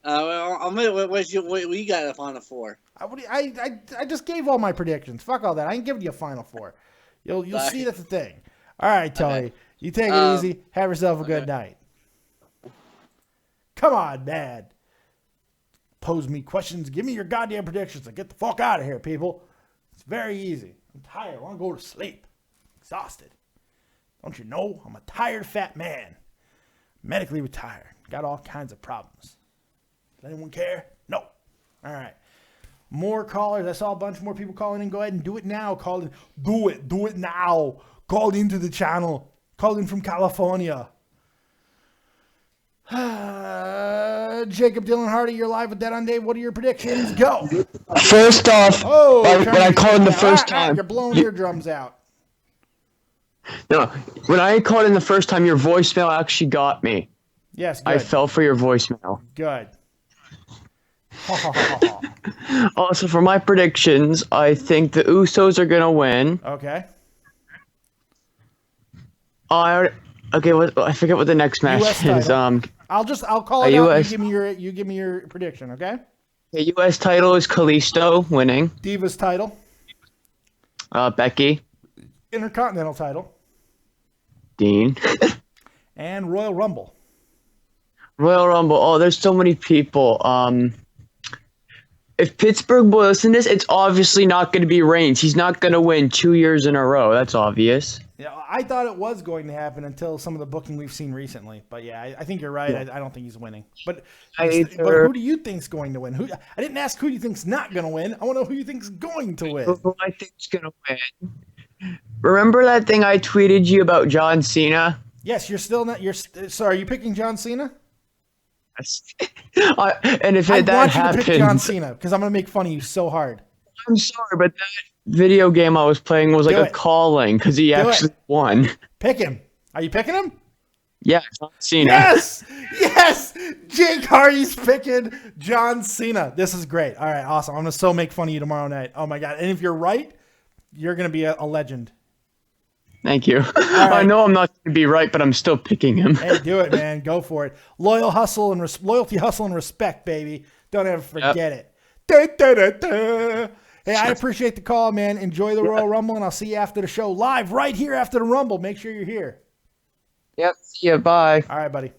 What you got a final four? I just gave all my predictions. Fuck all that. I ain't giving you a final four. You'll see that's the thing. All right, Tony. Okay. You take it easy. Have yourself a good night. Come on, Dad. Pose me questions. Give me your goddamn predictions and get the fuck out of here, people. It's very easy. I'm tired. I want to go to sleep. Exhausted. Don't you know? I'm a tired fat man. Medically retired. Got all kinds of problems. Does anyone care? No. All right. More callers. I saw a bunch more people calling in. Go ahead and do it now. Call in. Do it. Do it now. Call into the channel. Call in from California. Jacob Dylan Hardy, you're live with Dead on Dave. What are your predictions? Go. First off, when I called in the first time, you're blowing eardrums out. No, when I called in the first time, your voicemail actually got me. Yes, good. I fell for your voicemail. Good. Also, for my predictions, I think the Usos are gonna win. Okay. I forget what the next match is. I'll call it out. You give me your prediction, okay? The U.S. title is Kalisto winning. Divas title. Becky. Intercontinental title. Dean. And Royal Rumble. Royal Rumble. Oh, there's so many people. If Pittsburgh will listen to this, it's obviously not going to be Reigns. He's not going to win 2 years in a row. That's obvious. Yeah, I thought it was going to happen until some of the booking we've seen recently. But yeah, I think you're right. Yeah. I don't think he's winning. But who do you think's going to win? I didn't ask who you think's not going to win. I want to know who you think's going to win. Who I think's going to win. Remember that thing I tweeted you about John Cena? Yes, you're still not. Sorry, are you picking John Cena? And if I that want happens, you to pick John Cena because I'm going to make fun of you so hard. I'm sorry, but that video game I was playing was like a calling because he actually won. Pick him. Are you picking him? Yeah, John Cena. Yes! Jake Hardy's picking John Cena. This is great. All right, awesome. I'm going to so make fun of you tomorrow night. Oh, my God. And if you're right, you're going to be a legend. Thank you. Right. I know I'm not going to be right, but I'm still picking him. Hey, do it, man. Go for it. Loyalty, hustle, and respect, baby. Don't ever forget it. Da, da, da, da. Hey, I appreciate the call, man. Enjoy the Royal Rumble, and I'll see you after the show live right here after the Rumble. Make sure you're here. Yep. See ya. Bye. All right, buddy.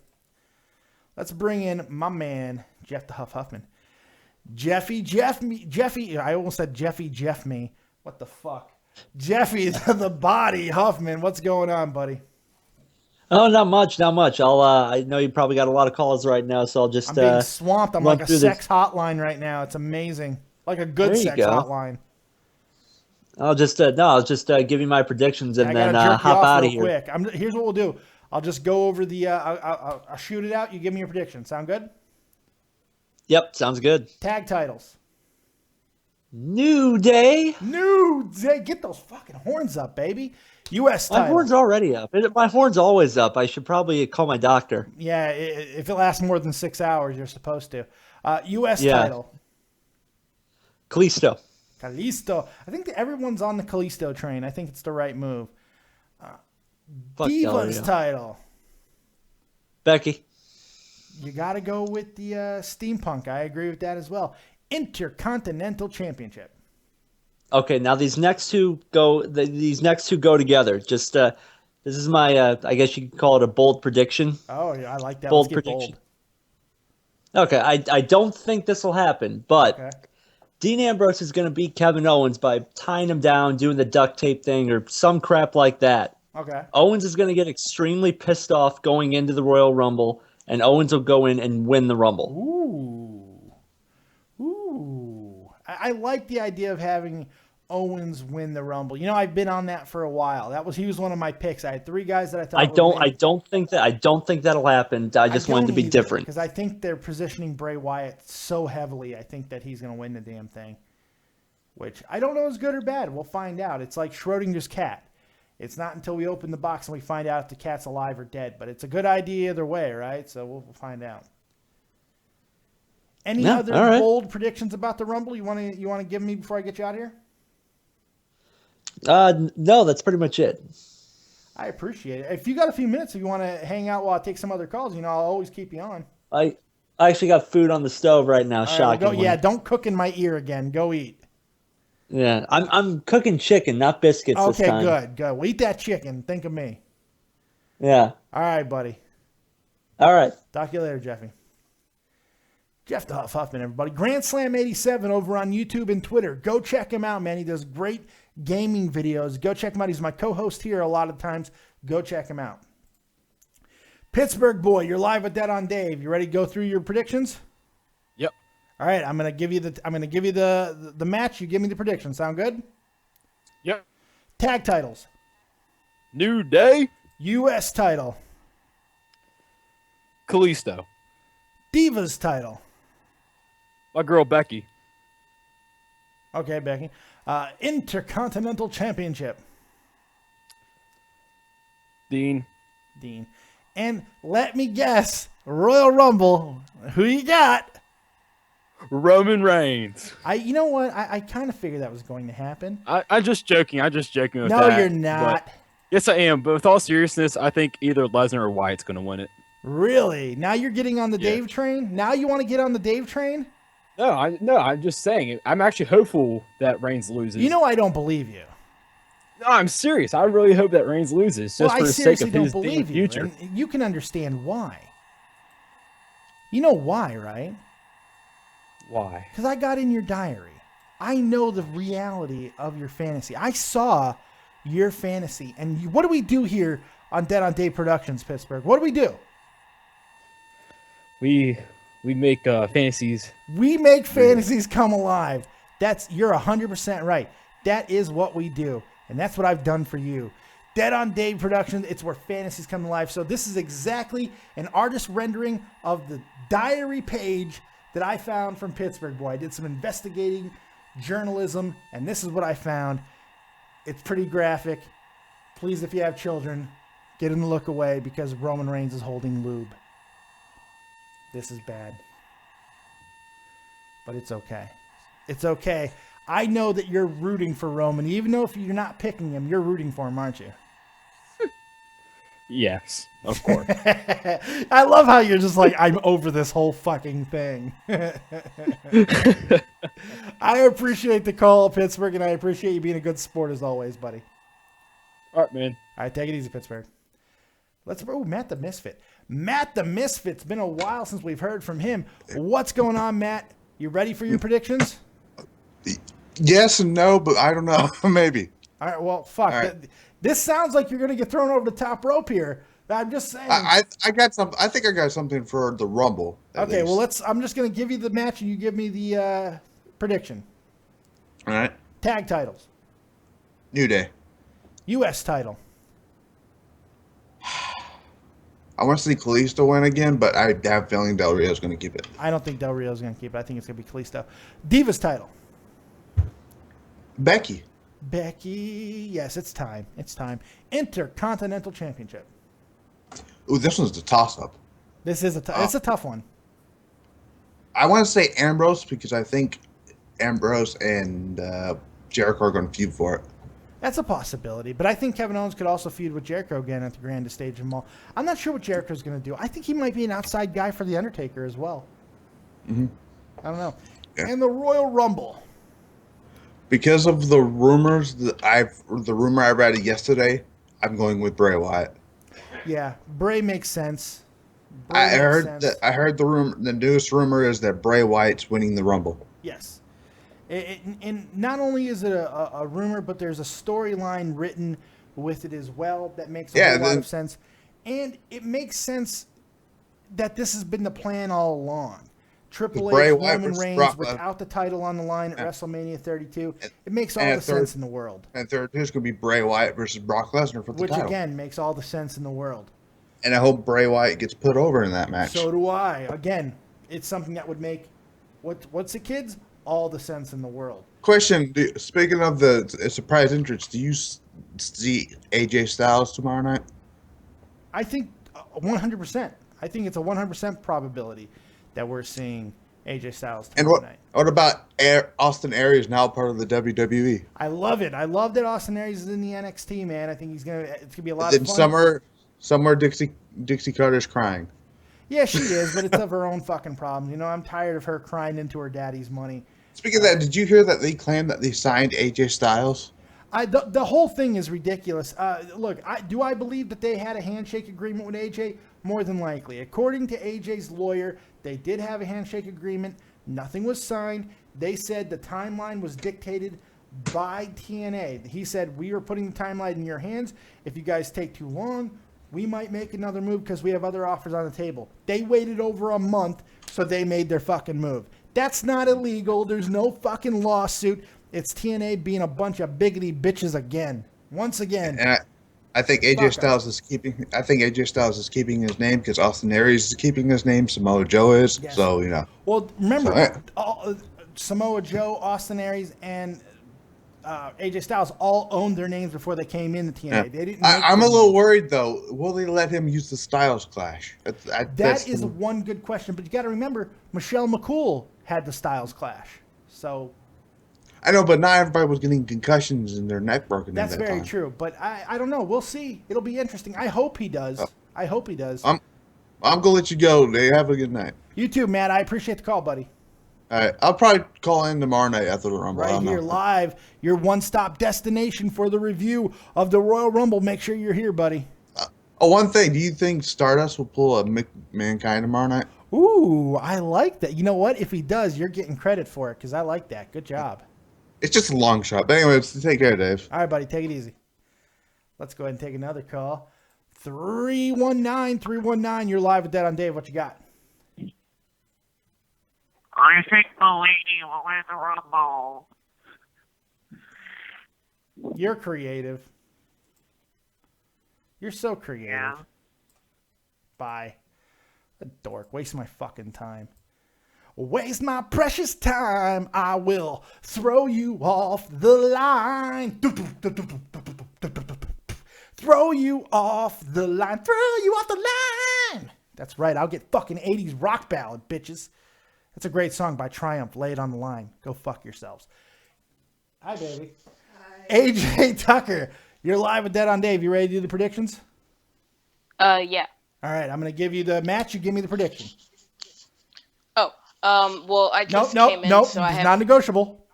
Let's bring in my man, Jeff the Huff Huffman. Jeffy. I almost said Jeff me. What the fuck? Jeffy the Body Huffman. What's going on, buddy? Oh, not much, not much. I know you probably got a lot of calls right now, so I'll just I'm being swamped. I'm run like a through sex hotline right now. It's amazing. Like a good There you sex go. hotline. I'll just give you my predictions and I then gotta jerk you hop off out real of here. quick. Here's what we'll do. I'll just go over the. I'll shoot it out. You give me your prediction. Sound good? Yep, sounds good. Tag titles. New Day. New Day. Get those fucking horns up, baby. U.S. My title. horn's already up. My horn's always up. I should probably call my doctor. Yeah, if it lasts more than 6 hours, you're supposed to. U.S. Yeah. title. Kalisto. Kalisto. I think that everyone's on the Kalisto train. I think it's the right move. Fuck Del Divas Rio. title. Becky. You got to go with the steampunk. I agree with that as well. Intercontinental Championship. Okay, now these next two go. These next two go together. Just this is my. I guess you could call it a bold prediction. Oh, yeah, I like that. Bold Let's get prediction. bold. Okay, I don't think this will happen, but Okay. Dean Ambrose is going to beat Kevin Owens by tying him down, doing the duct tape thing, or some crap like that. Okay. Owens is going to get extremely pissed off going into the Royal Rumble, and Owens will go in and win the Rumble. Ooh. I like the idea of having Owens win the Rumble. You know, I've been on that for a while. He was one of my picks. I had 3 guys that I thought I don't think that'll happen. I just want it to be different. Because I think they're positioning Bray Wyatt so heavily. I think that he's going to win the damn thing. Which I don't know is good or bad. We'll find out. It's like Schrodinger's cat. It's not until we open the box and we find out if the cat's alive or dead. But it's a good idea either way, right? So we'll find out. Any other all right. bold predictions about the Rumble you want to give me before I get you out of here? No, that's pretty much it. I appreciate it. If you got a few minutes, if you want to hang out while I take some other calls, I'll always keep you on. I actually got food on the stove right now. All right, Shockingly. yeah, don't cook in my ear again. Go eat. Yeah, I'm cooking chicken, not biscuits this Okay, time. good. Well, eat that chicken. Think of me. Yeah. All right, buddy. All right. Talk to you later, Jeffy. Jeff the Huff Huffman, everybody. Grand Slam 87 over on YouTube and Twitter. Go check him out, man. He does great gaming videos. Go check him out. He's my co-host here a lot of times. Go check him out. Pittsburgh boy, you're live with Dead on Dave. You ready to go through your predictions? Yep. All right, I'm gonna give you the match. You give me the prediction. Sound good? Yep. Tag titles. New Day. U.S. title. Kalisto. Divas title. My girl Becky. Okay, Becky. Intercontinental Championship. Dean. And let me guess, Royal Rumble. Who you got? Roman Reigns. You know what? I kind of figured that was going to happen. I'm just joking. I'm just joking with No, that. you're not. But yes, I am. But with all seriousness, I think either Lesnar or Wyatt's going to win it. Really? Now you're getting on the Yeah. Dave train? Now you want to get on the Dave train? No, I'm just saying. I'm actually hopeful that Reigns loses. You know I don't believe you. No, I'm serious. I really hope that Reigns loses just Well, for I the sake seriously of don't his damn believe you. future. And you can understand why. You know why, right? Why? Because I got in your diary. I know the reality of your fantasy. I saw your fantasy. And what do we do here on Dead on Dave Productions, Pittsburgh? What do we do? We make fantasies. We make fantasies come alive. You're 100% right. That is what we do. And that's what I've done for you. Dead on Dave Productions, it's where fantasies come alive. So this is exactly an artist rendering of the diary page that I found from Pittsburgh Boy. I did some investigating journalism, and this is what I found. It's pretty graphic. Please, if you have children, get them to look away because Roman Reigns is holding lube. This is bad. But it's okay. It's okay. I know that you're rooting for Roman. Even though if you're not picking him, you're rooting for him, aren't you? Yes, of course. I love how you're just like, I'm over this whole fucking thing. I appreciate the call, Pittsburgh, and I appreciate you being a good sport as always, buddy. All right, man. All right, take it easy, Pittsburgh. Matt the Misfit. Matt the Misfit's been a while since we've heard from him. What's going on, Matt? You ready for your predictions? Yes and no, but I don't know. Maybe. All right, well, fuck. All right. This sounds like you're going to get thrown over the top rope here. I'm just saying. I got some. I think I got something for the Rumble. Okay, well I'm just gonna give you the match and you give me the prediction. All right. Tag titles. New Day. U.S. title. I want to see Kalisto win again, but I have a feeling Del Rio's going to keep it. I don't think Del Rio's gonna keep it. I think it's gonna be Kalisto. Divas title. Becky. Becky. Yes, it's time. It's Intercontinental Championship. Ooh, this one's the toss-up. This is it's a tough one. I want to say Ambrose because I think Ambrose and Jericho are going to feud for it. That's a possibility, but I think Kevin Owens could also feud with Jericho again at the grandest stage of them all. I'm not sure what Jericho's going to do. I think he might be an outside guy for The Undertaker as well. Mm-hmm. I don't know. Yeah. And the Royal Rumble. Because of the rumors the rumor I read yesterday, I'm going with Bray Wyatt. Yeah, Bray makes sense. I heard the rumor. The newest rumor is that Bray Wyatt's winning the Rumble. Yes. And not only is it a rumor, but there's a storyline written with it as well that makes a whole lot of sense. And it makes sense that this has been the plan all along. Triple H, Roman Reigns without the title on the line at WrestleMania 32. It makes all the sense in the world. And third is going to be Bray Wyatt versus Brock Lesnar for the title. Which, again, makes all the sense in the world. And I hope Bray Wyatt gets put over in that match. So do I. Again, it's something that would make, what's it, kids? All the sense in the world. Question, speaking of the surprise entrance, do you see AJ Styles tomorrow night? I think 100%. I think it's a 100% probability that we're seeing AJ Styles tomorrow night. What about Austin Aries, now part of the WWE? I love it. I love that Austin Aries is in the NXT, man. I think it's gonna be a lot of fun. Summer Dixie Carter's crying. Yeah, she is, but it's of her own fucking problem. You know, I'm tired of her crying into her daddy's money. Speaking of that, did you hear that they claimed that they signed AJ Styles? The whole thing is ridiculous. Look, do I believe that they had a handshake agreement with AJ? More than likely. According to AJ's lawyer, they did have a handshake agreement. Nothing was signed. They said the timeline was dictated by TNA. He said, we are putting the timeline in your hands. If you guys take too long, we might make another move because we have other offers on the table. They waited over a month, so they made their fucking move. That's not illegal. There's no fucking lawsuit. It's TNA being a bunch of biggity bitches again. Once again. And I think AJ Styles is keeping. I think AJ Styles is keeping his name because Austin Aries is keeping his name. Samoa Joe is. Yes. So you know. Well, remember, Samoa Joe, Austin Aries, and AJ Styles all owned their names before they came in the TNA. Yeah. They didn't. I'm a little worried though. Will they let him use the Styles Clash? That is one good question, but you got to remember, Michelle McCool had the Styles Clash. So. I know, but not everybody was getting concussions and their neck broken. That's very true, but I don't know. We'll see. It'll be interesting. I hope he does. I hope he does. I'm gonna let you go. They have a good night. You too, Matt. I appreciate the call, buddy. All right, I'll probably call in tomorrow night after the Rumble. Right here, live, your one-stop destination for the review of the Royal Rumble. Make sure you're here, buddy. One thing. Do you think Stardust will pull a Mankind tomorrow night? Ooh, I like that. You know what? If he does, you're getting credit for it because I like that. Good job. It's just a long shot. But anyways, take care, Dave. All right, buddy. Take it easy. Let's go ahead and take another call. 319-319. You're live with Dead on Dave. What you got? I think the lady will win the Rumble. You're creative. You're so creative. Yeah. Bye. A dork. Waste my fucking time. Waste my precious time. I will throw you off the line. Throw you off the line. Throw you off the line. That's right. I'll get fucking 80s rock ballad, bitches. That's a great song by Triumph. Lay it on the line. Go fuck yourselves. Hi, baby. Hi. AJ Tucker. You're live with Dead on Dave. You ready to do the predictions? Yeah. All right. I'm going to give you the match. You give me the prediction. Well, I just came in, so I have... non-negotiable.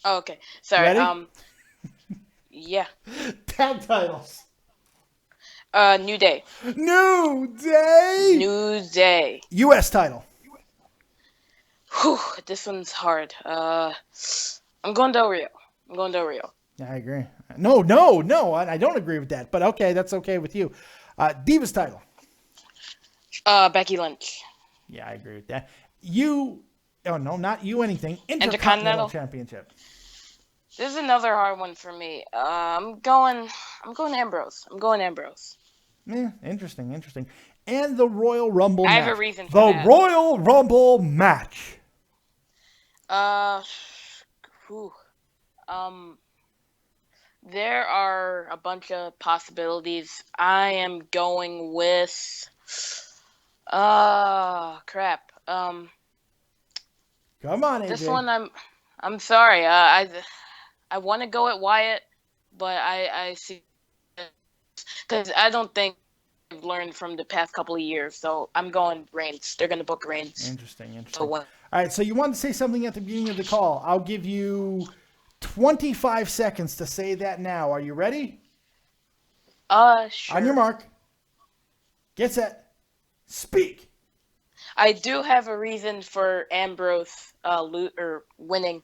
Oh, okay. Sorry. Ready? Yeah. Tag titles. New Day. New Day. New Day. U.S. title. Whew, this one's hard. I'm going Del Rio. Yeah, I agree. No, I don't agree with that. But okay, that's okay with you. Divas title. Becky Lynch. Yeah, I agree with that. Oh no, not you. Anything. Intercontinental Championship. This is another hard one for me. I'm going Ambrose. Interesting. And the Royal Rumble match. I have a reason for that. The Royal Rumble match. There are a bunch of possibilities. I am going with crap. Come on, AJ. This one I'm sorry. I want to go at Wyatt, but I see, because I don't think I've learned from the past couple of years. So I'm going Reigns. They're going to book Reigns. Interesting. All right, so you wanted to say something at the beginning of the call. I'll give you 25 seconds to say that now. Are you ready? Sure. On your mark. Get set. Speak. I do have a reason for Ambrose winning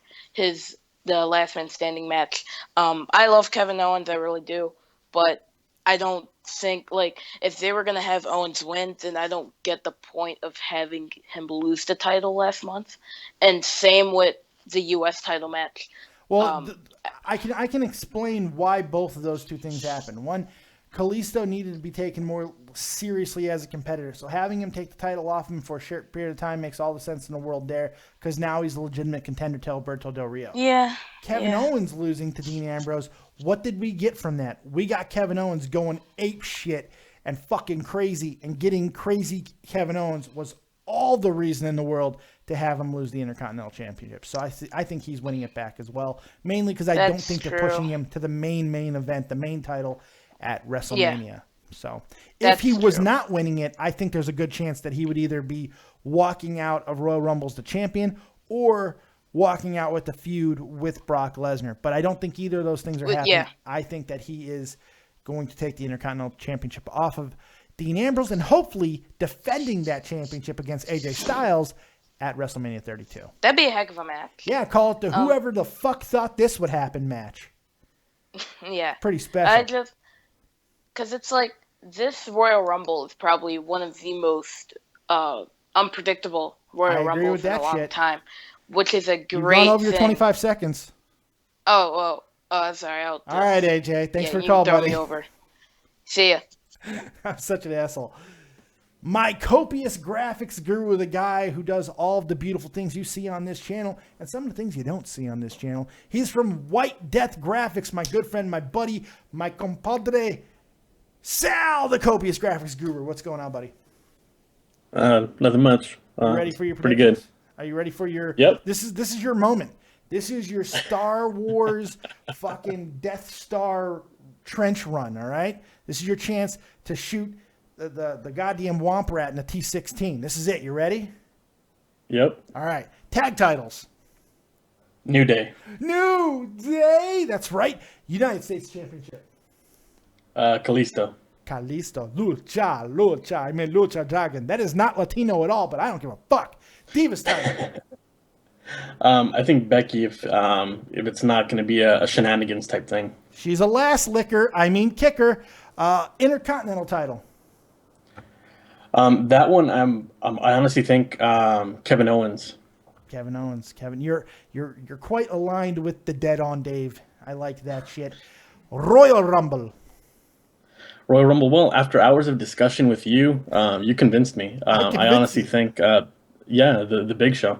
the last man standing match. I love Kevin Owens, I really do, but I don't think, like, if they were gonna have Owens win, then I don't get the point of having him lose the title last month. And same with the U.S. title match. Well, I can explain why both of those two things happened. One, Kalisto needed to be taken more seriously as a competitor. So having him take the title off him for a short period of time makes all the sense in the world there, because now he's a legitimate contender to Alberto Del Rio. Yeah. Kevin Owens losing to Dean Ambrose. What did we get from that? We got Kevin Owens going ape shit and fucking crazy, and getting crazy Kevin Owens was all the reason in the world to have him lose the Intercontinental Championship. So I think he's winning it back as well, mainly because I don't think they're pushing him to the main event, the main title at WrestleMania. Yeah. So if he was not winning it, I think there's a good chance that he would either be walking out of Royal Rumble as the champion or walking out with the feud with Brock Lesnar. But I don't think either of those things are happening. Yeah. I think that he is going to take the Intercontinental Championship off of Dean Ambrose and hopefully defending that championship against AJ Styles at WrestleMania 32. That'd be a heck of a match. Yeah, call it the whoever the fuck thought this would happen match. Yeah. Pretty special. Because it's like, this Royal Rumble is probably one of the most unpredictable Royal Rumbles in a long time, which is a great thing. You've gone over your 25 seconds. Oh, sorry. All right, AJ. Thanks for the call, buddy. Me over. See ya. I'm such an asshole. My copious graphics guru, the guy who does all of the beautiful things you see on this channel and some of the things you don't see on this channel. He's from White Death Graphics, my good friend, my buddy, my compadre, Sal, the copious graphics guru. What's going on, buddy? Nothing much. You ready for your pretty good. Are you ready for your? Yep. This is your moment. This is your Star Wars fucking Death Star trench run. All right. This is your chance to shoot the goddamn Womp Rat in a T-16. This is it. You ready? Yep. All right. Tag titles. New Day. New Day. That's right. United States Championship. Kalisto. Lucha. I mean, Lucha Dragon. That is not Latino at all, but I don't give a fuck. Divas title. I think Becky, if it's not going to be a shenanigans type thing. She's a kicker. Intercontinental title. That one, I honestly think Kevin Owens. Kevin, you're quite aligned with the Dead on Dave. I like that shit. Royal Rumble. Well, after hours of discussion with you, you convinced me. I honestly think, the Big Show.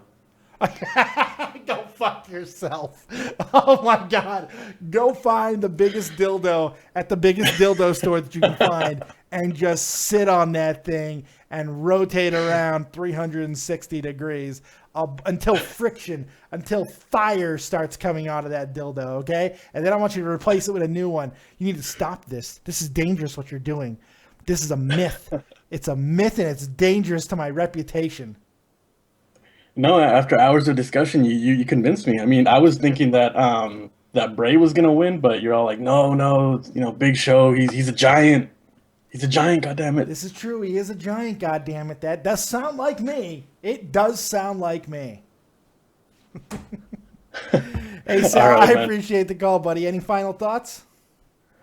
Go fuck yourself. Oh my God. Go find the biggest dildo at the biggest dildo store that you can find and just sit on that thing and rotate around 360 degrees until fire starts coming out of that dildo, okay? And then I want you to replace it with a new one. You need to stop this. This is dangerous what you're doing. This is a myth. It's a myth and it's dangerous to my reputation. No, after hours of discussion, you convinced me. I mean, I was thinking that that Bray was gonna win, but you're all like, no, Big Show, he's a giant. He's a giant, goddammit. This is true. He is a giant, goddammit. That does sound like me. It does sound like me. Hey, Sal, I appreciate the call, buddy. Any final thoughts?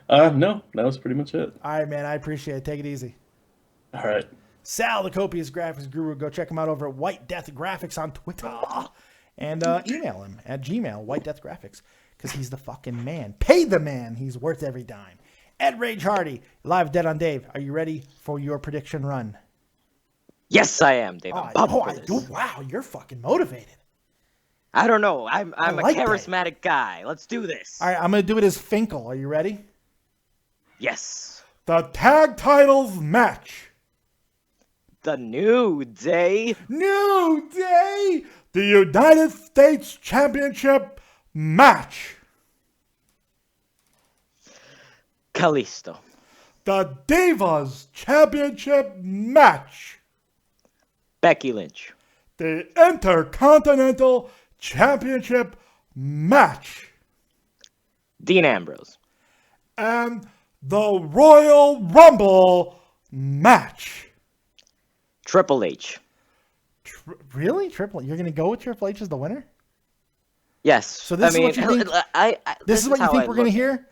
No, that was pretty much it. All right, man. I appreciate it. Take it easy. All right. Sal, the copious graphics guru. Go check him out over at White Death Graphics on Twitter. And email him at Gmail, White Death Graphics, because he's the fucking man. Pay the man. He's worth every dime. Ed Rage Hardy, live Dead on Dave. Are you ready for your prediction run? Yes, I am, Dave. Wow, you're fucking motivated. I don't know. I'm a like that. charismatic guy. Let's do this. All right, I'm going to do it as Finkel. Are you ready? Yes. The tag titles match. The New Day. New Day. The United States Championship match. Kalisto. The Divas Championship match. Becky Lynch. The Intercontinental Championship match. Dean Ambrose. And the Royal Rumble match. Triple H. Really? You're going to go with Triple H as the winner? Yes. So this is what you think, this is what you how think I we're going to look. hear?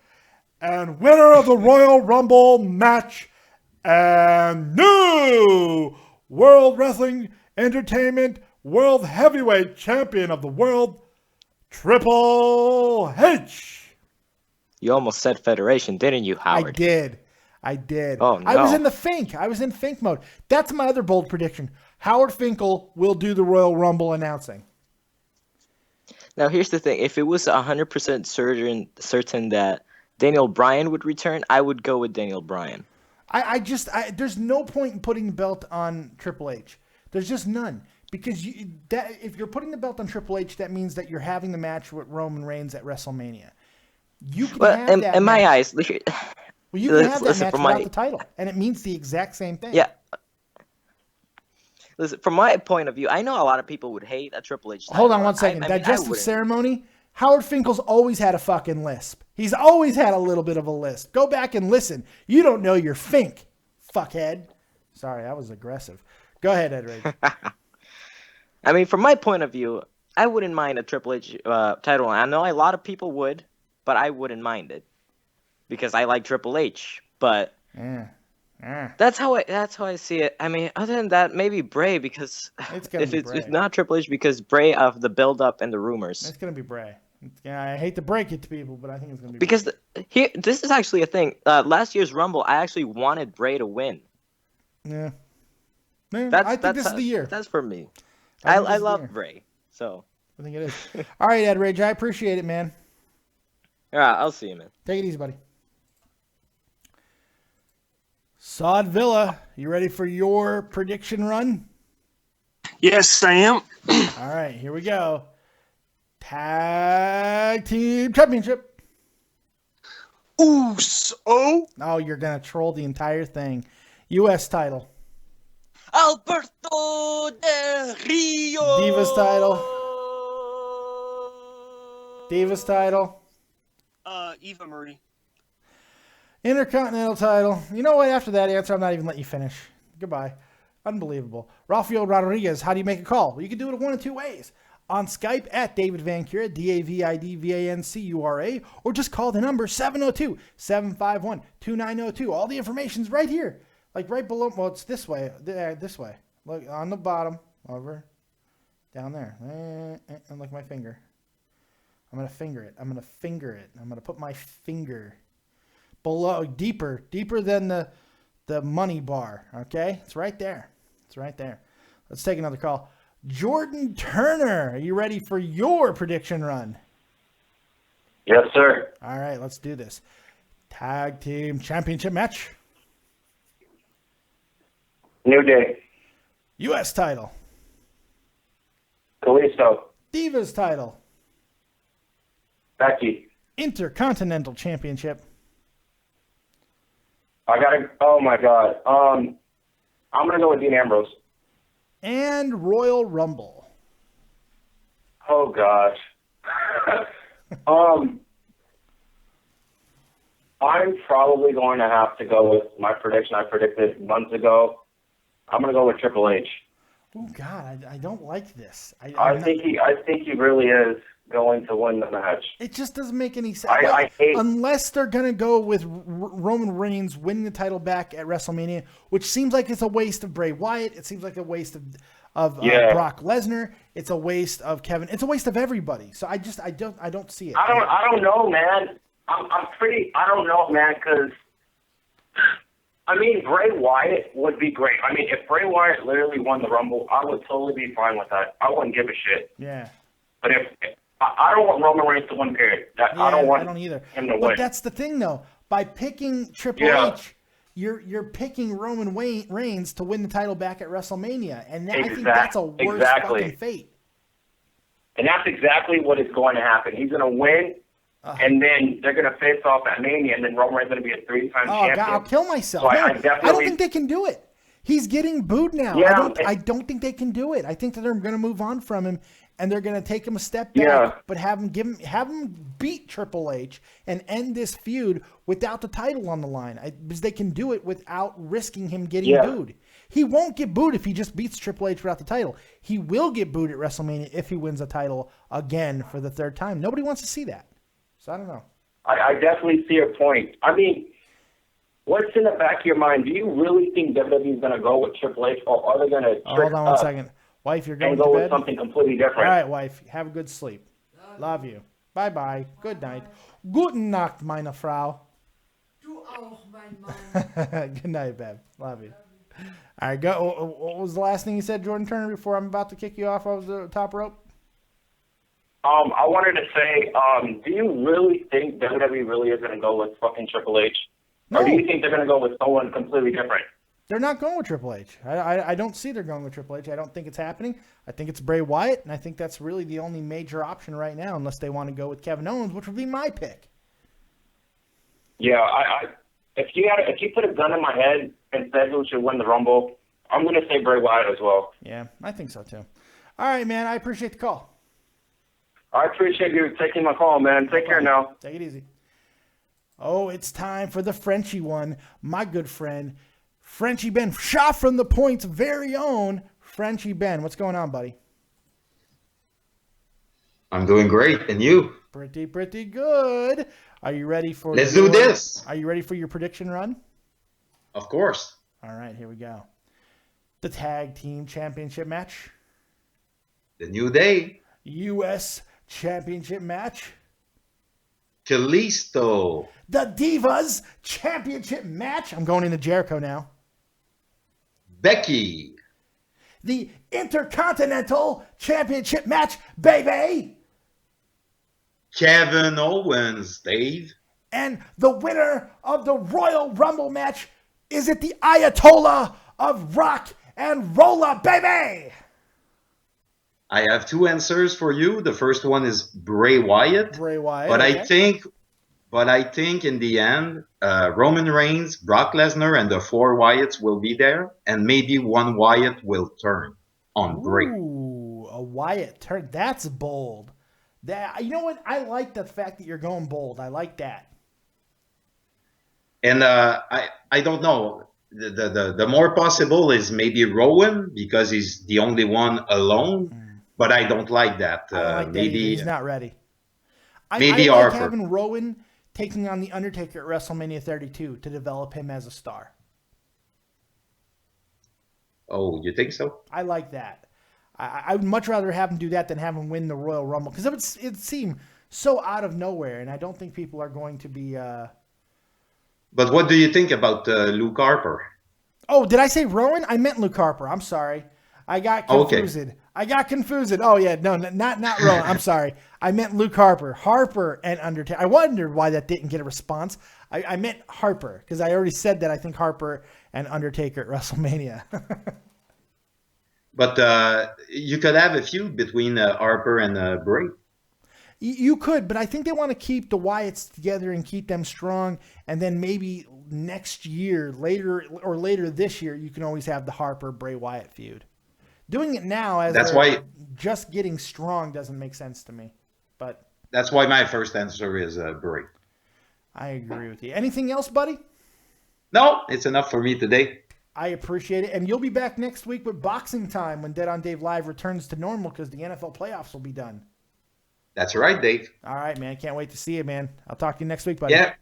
And winner of the Royal Rumble match and new World Wrestling Entertainment World Heavyweight Champion of the World, Triple H. You almost said Federation, didn't you, Howard? I did. Oh, no. I was in the Fink. I was in Fink mode. That's my other bold prediction. Howard Finkel will do the Royal Rumble announcing. Now, here's the thing. If it was 100% certain that Daniel Bryan would return, I would go with Daniel Bryan. There's no point in putting the belt on Triple H. There's just none. Because if you're putting the belt on Triple H, that means that you're having the match with Roman Reigns at WrestleMania. You can have that in my match. eyes, Well, you can have that match without the title, and it means the exact same thing. Yeah. Listen, from my point of view, I know a lot of people would hate a Triple H title. Hold on one second. I mean, I Digestive wouldn't. ceremony. Howard Finkel's always had a fucking lisp. He's always had a little bit of a lisp. Go back and listen. You don't know your Fink, fuckhead. Sorry, that was aggressive. Go ahead, Ed Rage. I mean, from my point of view, I wouldn't mind a Triple H title. I know a lot of people would, but I wouldn't mind it because I like Triple H. But that's how I see it. I mean, other than that, maybe Bray because it's not Triple H because Bray of the build up and the rumors. It's gonna be Bray. I hate to break it to people, but I think it's gonna be because this is actually a thing. Last year's Rumble, I actually wanted Bray to win. Yeah. I think this is the year. That's for me. I love Bray, so I think it is. All right, Ed Rage, I appreciate it, man. All right, I'll see you, man. Take it easy, buddy. Sod Villa, you ready for your prediction run? Yes, I am. All right, here we go. Tag Team Championship. Ooh, so? Oh, you're going to troll the entire thing. U.S. title. Alberto Del Rio. Divas title. Divas title. Eva Marie. Intercontinental title. You know what? After that answer, I'm not even letting you finish. Goodbye. Unbelievable. Rafael Rodriguez, how do you make a call? Well, you can do it one of two ways. On Skype at David Vancura, DavidVancura, or just call the number 702-751-2902. All the information's right here. Like right below. Well, it's this way. This way. Look on the bottom. Over. Down there. And look at my finger. I'm going to finger it. I'm going to put my finger below, deeper than the money bar. Okay? It's right there. Let's take another call. Jordan Turner, are you ready for your prediction run? Yes, sir. All right, let's do this. Tag Team Championship match. New Day. U.S. title. Kalisto. Divas title. Becky. Intercontinental Championship. Oh my God. I'm going to go with Dean Ambrose. And Royal Rumble. Oh gosh. I'm probably going to have to go with my prediction I predicted months ago. I'm going to go with Triple H. Oh God, I don't like this. I think he really is going to win the match. It just doesn't make any sense. I hate Unless they're going to go with Roman Reigns winning the title back at WrestleMania, which seems like it's a waste of Bray Wyatt. It seems like a waste of Brock Lesnar. It's a waste of Kevin. It's a waste of everybody. So I don't see it. I don't know, man. I don't know, man, because I mean, Bray Wyatt would be great. I mean, if Bray Wyatt literally won the Rumble, I would totally be fine with that. I wouldn't give a shit. Yeah. But if I don't want Roman Reigns to win, period. I don't either. Him to but win. that's the thing, though. By picking Triple H, you're picking Roman Reigns to win the title back at WrestleMania, and I think that's a worse fucking fate. And that's exactly what is going to happen. He's going to win, and then they're going to face off at Mania, and then Roman Reigns is going to be a 3-time champion. God, I'll kill myself. So No, I definitely, I don't think they can do it. He's getting booed now. Yeah, I don't think they can do it. I think that they're going to move on from him, and they're going to take him a step back, but have him beat Triple H and end this feud without the title on the line, because they can do it without risking him getting booed. He won't get booed if he just beats Triple H without the title. He will get booed at WrestleMania if he wins a title again for the third time. Nobody wants to see that. So I don't know. I definitely see your point. I mean, what's in the back of your mind? Do you really think WWE is going to go with Triple H, or are they going to hold on one second. Wife, you're going and to go bed? with something completely different? All right, wife. Have a good sleep. Love you. Bye-bye. Good night. Guten Nacht, meine Frau. Du auch, mein Mann. Good night, babe. Love you. All right, go. What was the last thing you said, Jordan Turner, before I'm about to kick you off of the top rope? I wanted to say, do you really think WWE really is going to go with fucking Triple H? No. Or do you think they're going to go with someone completely different? They're not going with Triple H. I don't see they're going with Triple H. I don't think it's happening. I think it's Bray Wyatt, and I think that's really the only major option right now, unless they want to go with Kevin Owens, which would be my pick. Yeah, if you put a gun in my head and said who should win the Rumble, I'm going to say Bray Wyatt as well. Yeah, I think so too. All right, man. I appreciate the call. I appreciate you taking my call, man. Take care now. Take it easy. Oh, it's time for the Frenchie one. My good friend, Frenchie Ben, shot from the point's very own Frenchie Ben. What's going on, buddy? I'm doing great. And you? Pretty good. Are you ready for Let's do this. Are you ready for your prediction run? Of course. All right, here we go. The Tag Team Championship match. The New Day. U.S. Championship match. Kalisto. The Divas Championship match. I'm going into Jericho now. Becky. The Intercontinental Championship match, baby. Kevin Owens, Dave. And the winner of the Royal Rumble match, is it the Ayatollah of Rock and Rolla, baby? I have two answers for you. The first one is Bray Wyatt. Bray Wyatt. But okay. I think in the end, Roman Reigns, Brock Lesnar, and the four Wyatts will be there, and maybe one Wyatt will turn on Bray. Ooh, a Wyatt turn. That's bold. You know what? I like the fact that you're going bold. I like that. And I don't know. The more possible is maybe Rowan, because he's the only one alone. But I don't like that. I don't like that maybe either. He's not ready. Maybe I like Harper. having Rowan taking on The Undertaker at WrestleMania 32 to develop him as a star. Oh, you think so? I like that. I would much rather have him do that than have him win the Royal Rumble, because it would seem so out of nowhere, and I don't think people are going to be... But what do you think about Luke Harper? Oh, did I say Rowan? I meant Luke Harper. I'm sorry. I got confused. Okay. I got confused. Oh, yeah. No, not Rowan. I'm sorry. I meant Luke Harper. Harper and Undertaker. I wondered why that didn't get a response. I meant Harper, because I already said that I think Harper and Undertaker at WrestleMania. But you could have a feud between Harper and Bray. You could, but I think they want to keep the Wyatts together and keep them strong. And then maybe next year, later this year, you can always have the Harper-Bray Wyatt feud. Doing it now as just getting strong doesn't make sense to me. But that's why my first answer is Bray. I agree with you. Anything else, buddy? No, it's enough for me today. I appreciate it. And you'll be back next week with Boxing Time when Dead on Dave Live returns to normal, because the NFL playoffs will be done. That's right, Dave. All right, man. Can't wait to see you, man. I'll talk to you next week, buddy. Yeah.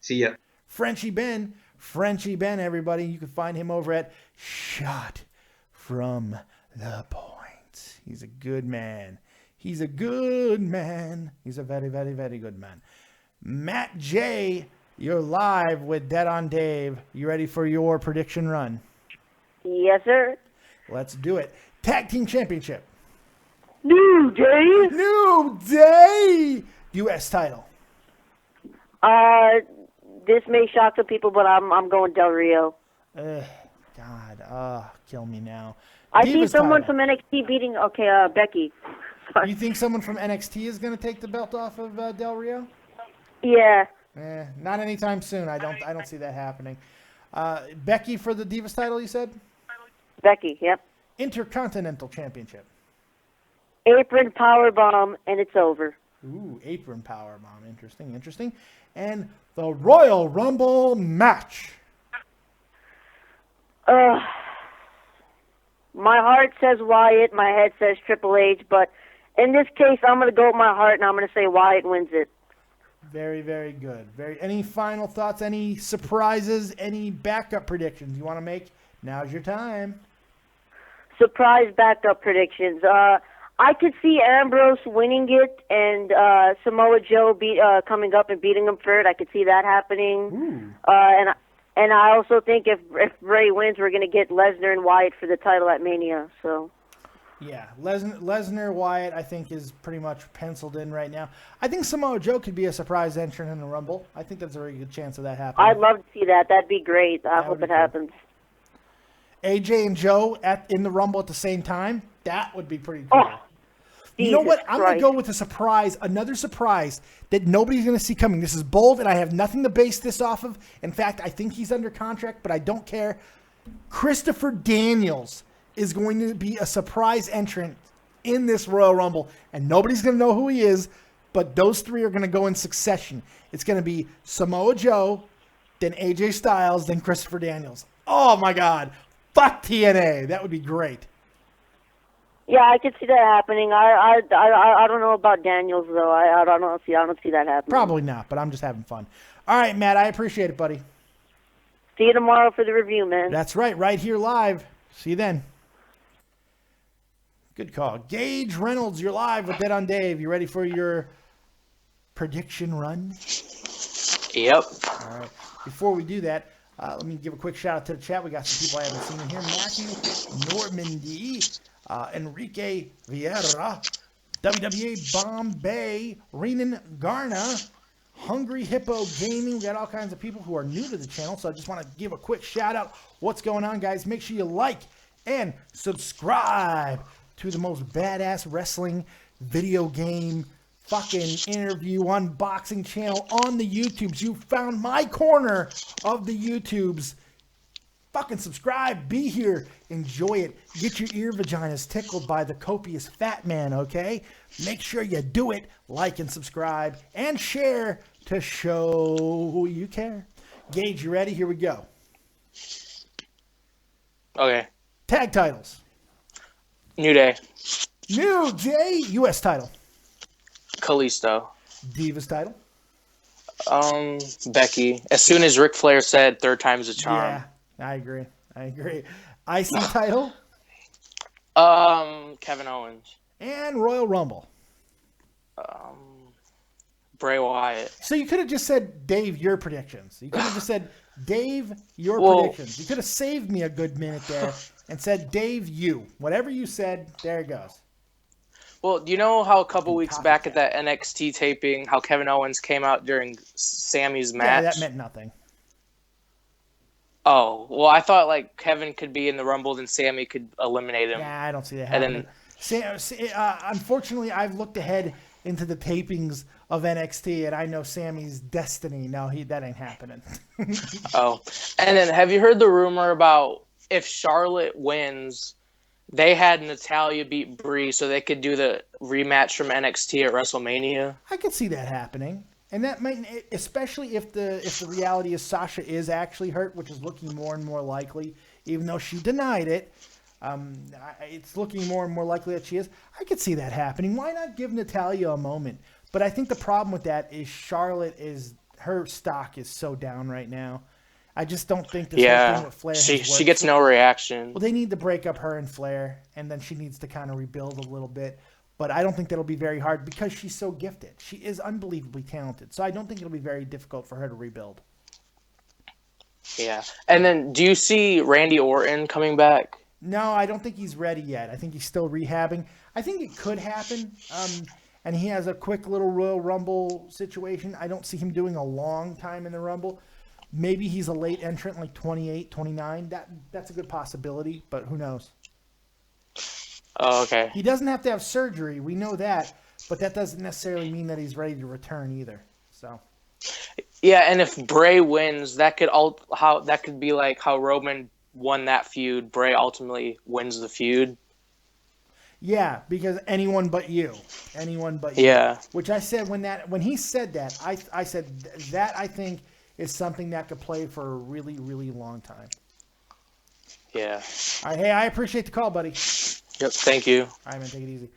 See ya. Frenchie Ben, everybody. You can find him over at Shot from the Point. He's a good man. He's a good man. He's a very, very, very good man. Matt J, you're live with Dead on Dave. You ready for your prediction run? Yes, sir. Let's do it. Tag Team Championship. New Day. New Day. U.S. title. This may shock some people, but I'm going Del Rio. God, kill me now. I see Divas someone title. from NXT beating Becky. You think someone from NXT is going to take the belt off of Del Rio? Yeah. Not anytime soon. I don't see that happening. Becky for the Divas title, you said? Becky, yep. Intercontinental Championship. Apron powerbomb, and it's over. Ooh, apron powerbomb. Interesting. And the Royal Rumble match. My heart says Wyatt, my head says Triple H, but in this case, I'm going to go with my heart, and I'm going to say Wyatt wins it. Very, very good. Any final thoughts? Any surprises? Any backup predictions you want to make? Now's your time. Surprise backup predictions. I could see Ambrose winning it and Samoa Joe coming up and beating him for it. I could see that happening. And I also think if Bray wins, we're going to get Lesnar and Wyatt for the title at Mania. So. Yeah, Lesnar Wyatt, I think, is pretty much penciled in right now. I think Samoa Joe could be a surprise entrant in the Rumble. I think that's a very good chance of that happening. I'd love to see that. That'd be great. I hope it happens. AJ and Joe in the Rumble at the same time. That would be pretty cool. Oh, you know what? Jesus I'm going to Christ. go with a surprise, another surprise that nobody's going to see coming. This is bold, and I have nothing to base this off of. In fact, I think he's under contract, but I don't care. Christopher Daniels is going to be a surprise entrant in this Royal Rumble, and nobody's going to know who he is, but those three are going to go in succession. It's going to be Samoa Joe, then AJ Styles, then Christopher Daniels. Oh, my God. Fuck TNA. That would be great. Yeah, I could see that happening. I don't know about Daniels though. I don't see that happening. Probably not, but I'm just having fun. All right, Matt, I appreciate it, buddy. See you tomorrow for the review, man. That's right here live. See you then. Good call. Gage Reynolds, you're live with Dead on Dave. You ready for your prediction run? Yep. All right. Before we do that, let me give a quick shout out to the chat. We got some people I haven't seen in here. Matthew Normandy, Enrique Vieira, WWE Bombay, Renan Garna, Hungry Hippo Gaming. We got all kinds of people who are new to the channel, so I just want to give a quick shout out. What's going on, guys? Make sure you like and subscribe to the most badass wrestling video game fucking interview unboxing channel on the YouTubes. You found my corner of the YouTubes. Fucking subscribe, be here, enjoy it. Get your ear vaginas tickled by the copious fat man, okay? Make sure you do it. Like and subscribe and share to show you care. Gage, you ready? Here we go. Okay. Tag titles. New Day. New Day. U.S. title. Kalisto. Divas title. Becky. As soon as Ric Flair said third time's a charm. Yeah, I agree. IC title. Kevin Owens. And Royal Rumble. Bray Wyatt. So you could have just said, Dave, your predictions. You could have just said, Dave, your predictions. You could have saved me a good minute there and said, Dave, you. Whatever you said, there it goes. Well, do you know how a couple weeks back at that NXT taping, how Kevin Owens came out during Sammy's match? Yeah, that meant nothing. Oh, well, I thought like Kevin could be in the Rumble, then Sammy could eliminate him. Yeah, I don't see that And happening. Unfortunately, I've looked ahead into the tapings of NXT, and I know Sammy's destiny. No, that ain't happening. Oh, and then have you heard the rumor about if Charlotte wins, they had Natalya beat Brie so they could do the rematch from NXT at WrestleMania? I could see that happening. And that might, especially if the reality is Sasha is actually hurt, which is looking more and more likely, even though she denied it. It's looking more and more likely that she is. I could see that happening. Why not give Natalya a moment? But I think the problem with that is her stock is so down right now. I just don't think this whole thing with Flair has worked. She gets no reaction. Well, they need to break up her and Flair, and then she needs to kind of rebuild a little bit. But I don't think that'll be very hard because she's so gifted. She is unbelievably talented. So I don't think it'll be very difficult for her to rebuild. Yeah. And then do you see Randy Orton coming back? No, I don't think he's ready yet. I think he's still rehabbing. I think it could happen. And he has a quick little Royal Rumble situation. I don't see him doing a long time in the Rumble. Maybe he's a late entrant, like 28, 29. That's a good possibility, but who knows? Oh, okay. He doesn't have to have surgery. We know that, but that doesn't necessarily mean that he's ready to return either. So. Yeah, and if Bray wins, that could be like how Roman won that feud. Bray ultimately wins the feud. Yeah, because anyone but you. Yeah. Which I said when he said that, I said that I think is something that could play for a really, really long time. Yeah. All right, hey, I appreciate the call, buddy. Yep, thank you. All right, man, take it easy.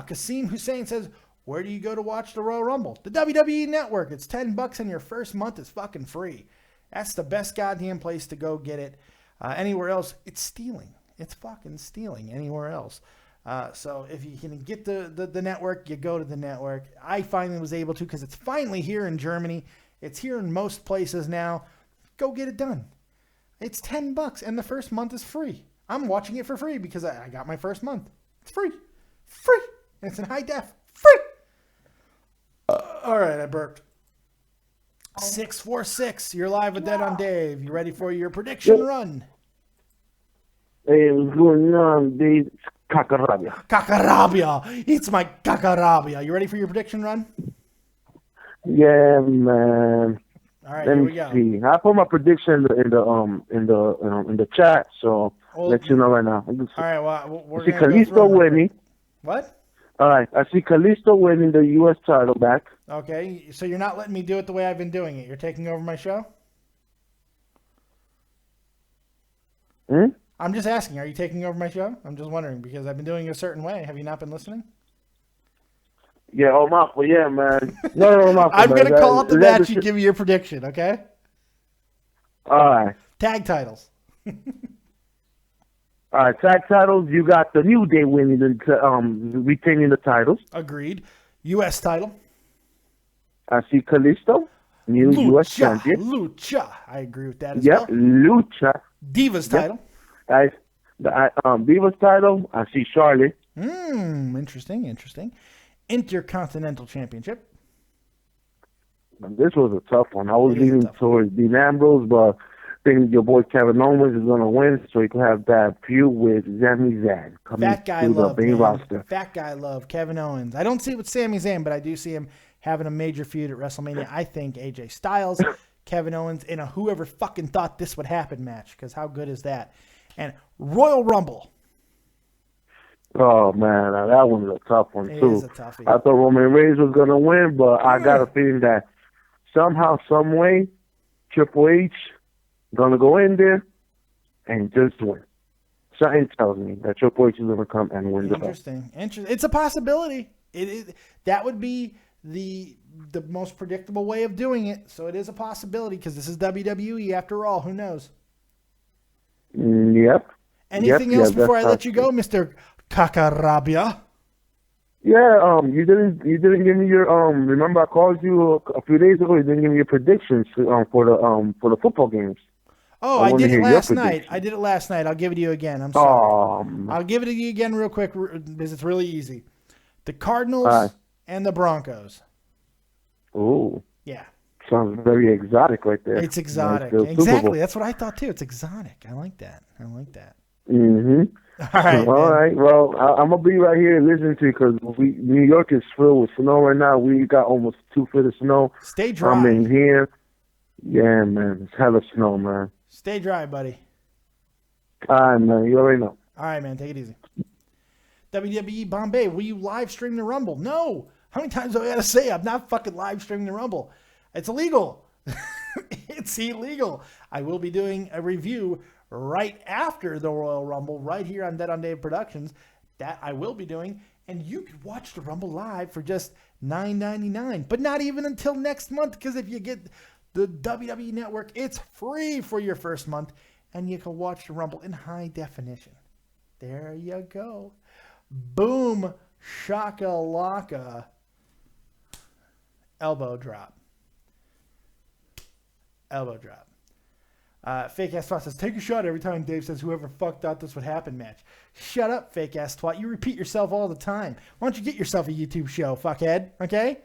Kasim Hussein says, where do you go to watch the Royal Rumble? The WWE Network. It's $10 and your first month is fucking free. That's the best goddamn place to go get it. Anywhere else, it's stealing. It's fucking stealing anywhere else. So if you can get the network, you go to the network. I finally was able to because it's finally here in Germany. It's here in most places now. Go get it done. It's $10 and the first month is free. I'm watching it for free because I got my first month. It's free. Free. And it's in high def. Free. All right, I burped. 646. You're live with Dead on Dave. You ready for your prediction run? Hey, what's going on, Dave? Kakarabia. Kakarabia. It's my Kakarabia. You ready for your prediction run? Yeah, man. All right, Let here me we go. see. I put my prediction in the chat, so let you know right now. All right, well, we're I see going to go through Kalisto them. winning. What? All right, I see Kalisto winning the U.S. title back. Okay, so you're not letting me do it the way I've been doing it. You're taking over my show? I'm just asking, are you taking over my show? I'm just wondering because I've been doing it a certain way. Have you not been listening? Yeah, Mafia, yeah, man. No, Mafia, I'm going to man. call up the Is that match and give you your prediction, okay? All right. Tag titles. All right, tag titles. You got the New Day winning retaining the titles. Agreed. U.S. title. I see Kalisto, new U.S. champion. Lucha. I agree with that as well. Lucha. Divas title. Divas title. I see Charlotte. Interesting. Intercontinental Championship. This was a tough one. I was leaning towards Dean Ambrose, but I think your boy Kevin Owens is going to win, so he can have that feud with Sami Zayn coming Fat guy through love, the main roster. Fat guy love, Kevin Owens. I don't see it with Sami Zayn, but I do see him having a major feud at WrestleMania. I think AJ Styles, Kevin Owens, in a whoever fucking thought this would happen match, because how good is that? And Royal Rumble. Oh, man, that one's a tough one, It too. is a toughie. I thought Roman Reigns was going to win, but I got a feeling that somehow, some way, Triple H going to go in there and just win. Something tells me that Triple H is going to come and win the belt. Interesting. It's a possibility. That would be the most predictable way of doing it. So it is a possibility because this is WWE after all. Who knows? Yep. Anything else before I let you go, Mr. Kakarabia? Yeah, you didn't give me your remember I called you a few days ago, you didn't give me your predictions for the football games. Oh, I did it last night. I'll give it to you again. I'm sorry. I'll give it to you again real quick because it's really easy. The Cardinals and the Broncos. Ooh. Yeah. Sounds very exotic right there. It's exotic. Like the Super Bowl. Exactly. That's what I thought too. It's exotic. I like that. Mm-hmm. All right. All right. Well, I'm gonna be right here listening to you because New York is filled with snow right now. We got almost 2 feet of snow. Stay dry. I'm in here. Yeah, man. It's hella snow, man. Stay dry, buddy. All right, man. You already know. All right, man. Take it easy. WWE Bombay, will you live stream the Rumble? No. How many times do I got to say I'm not fucking live streaming the Rumble? It's illegal. It's illegal. I will be doing a review right after the Royal Rumble, right here on Dead on Dave Productions. That I will be doing. And you could watch the Rumble live for just $9.99. But not even until next month, because if you get the WWE Network, it's free for your first month. And you can watch the Rumble in high definition. There you go. Boom. Shakalaka. Elbow drop. Elbow drop. Fake ass twat says, take a shot every time Dave says whoever fucked out this would happen match. Shut up, fake ass twat. You repeat yourself all the time. Why don't you get yourself a YouTube show, fuckhead? Okay?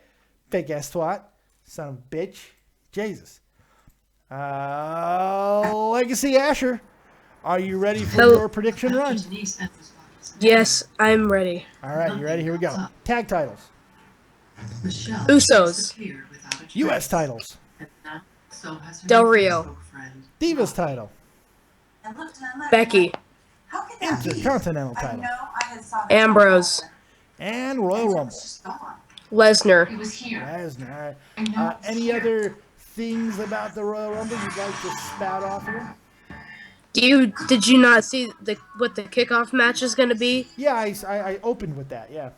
Fake ass twat. Son of a bitch. Jesus. Legacy Asher. Are you ready for your prediction run? Yes, I'm ready. All right, you ready? Here we go. Tag titles. Usos. U.S. titles. Del Rio. Divas title. Becky. Intercontinental title. Ambrose. And Royal Rumble. Lesnar. Lesnar. All right. Any other things about the Royal Rumble you'd like to spout off here? Did you not see what the kickoff match is going to be? Yeah, I opened with that, yeah.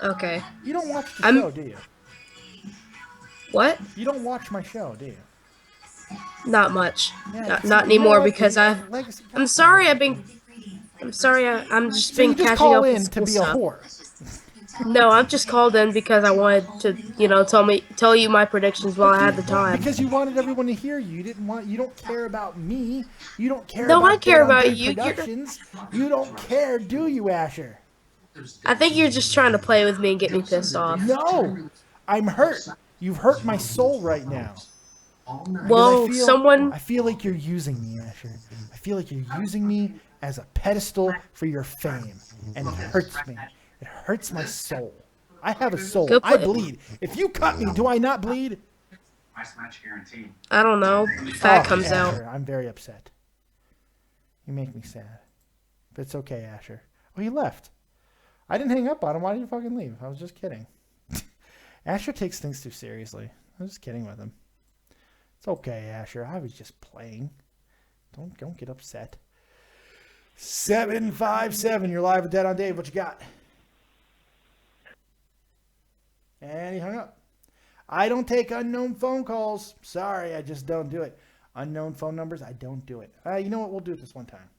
Okay. You don't watch the show, do you? What? You don't watch my show, do you? Not much. Yeah, not anymore because I'm sorry I'm just being catching call up in with to school be a stuff. whore. No, I've just called in because I wanted to, tell you my predictions while I had the time. Because you wanted everyone to hear you. You don't care about me. You don't care No, about I care Dead on about Dave you. Productions. You don't care, do you, Asher? I think you're just trying to play with me and get me pissed off. No, I'm hurt. You've hurt my soul right now. Well, I feel like you're using me, Asher. I feel like you're using me as a pedestal for your fame, and it hurts me. It hurts my soul. I have a soul. I bleed. If you cut me, do I not bleed? I don't know. If that comes Asher, out. I'm very upset. You make me sad. But it's okay, Asher. Oh, he left. I didn't hang up on him. Why did you fucking leave? I was just kidding. Asher takes things too seriously. I was just kidding with him. It's okay, Asher. I was just playing. Don't get upset. 757. You're live with Dead on Dave. What you got? And he hung up. I don't take unknown phone calls. Sorry, I just don't do it. Unknown phone numbers, I don't do it. You know what? We'll do it this one time.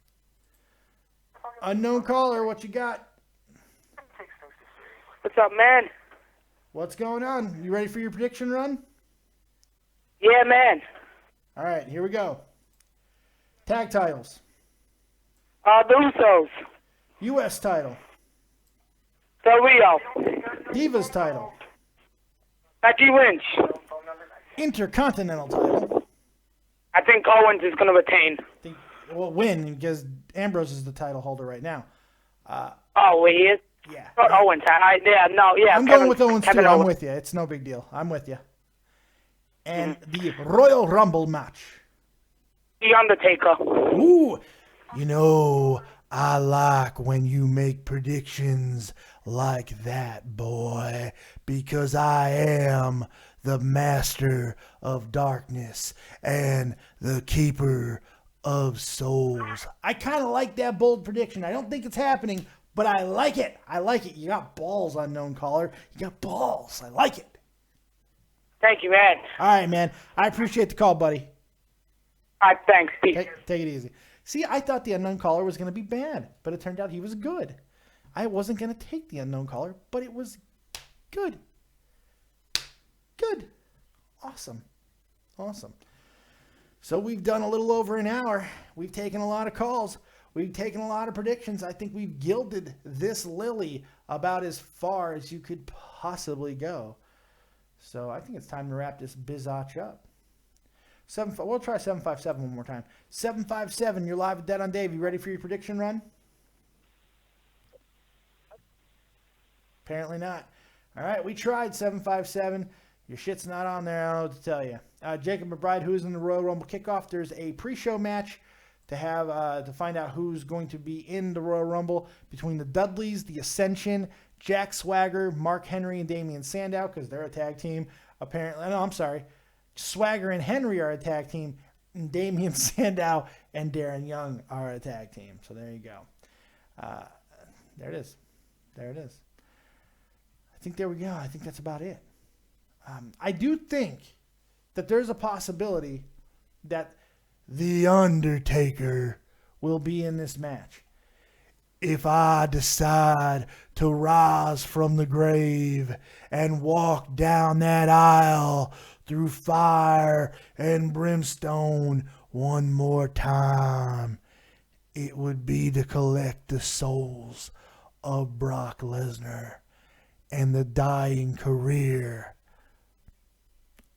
Unknown caller, what you got? What's up, man? What's going on? You ready for your prediction run? Yeah, man. All right, here we go. Tag titles. The Usos. U.S. title. Del Rio. Divas title. Becky Lynch. Intercontinental title. I think Owens is going to retain. Well, win, because Ambrose is the title holder right now. Oh, he is? Yeah. Not Owens. I'm going with Owens, too. I'm with you. It's no big deal. I'm with you. And the Royal Rumble match. The Undertaker. Ooh. You know, I like when you make predictions like that, boy, because I am the master of darkness and the keeper of souls. I kind of like that bold prediction. I don't think it's happening, but I like it. I like it. You got balls, unknown caller. You got balls. I like it. Thank you, man. All right, man. I appreciate the call, buddy. All right, thanks. Peace. Take it easy. See, I thought the unknown caller was going to be bad, but it turned out he was good. I wasn't going to take the unknown caller, but it was good. Good. Awesome. Awesome. So we've done a little over an hour. We've taken a lot of calls. We've taken a lot of predictions. I think we've gilded this lily about as far as you could possibly go. So I think it's time to wrap this bizotch up. We'll try 757 one more time. 757, you're live with Dead on Dave. You ready for your prediction run? Apparently not. All right, we tried 757. Your shit's not on there. I don't know what to tell you. Jacob McBride, who's in the Royal Rumble kickoff? There's a pre-show match to have to find out who's going to be in the Royal Rumble between the Dudleys, the Ascension, Jack Swagger, Mark Henry, and Damian Sandow, because they're a tag team. Apparently, no, I'm sorry. Swagger and Henry are a tag team. Damian Sandow and Darren Young are a tag team. So there you go. There it is. There it is. I think there we go. I think that's about it. I do think that there's a possibility that The Undertaker will be in this match. If I decide to rise from the grave and walk down that aisle through fire and brimstone one more time, it would be to collect the souls of Brock Lesnar and the dying career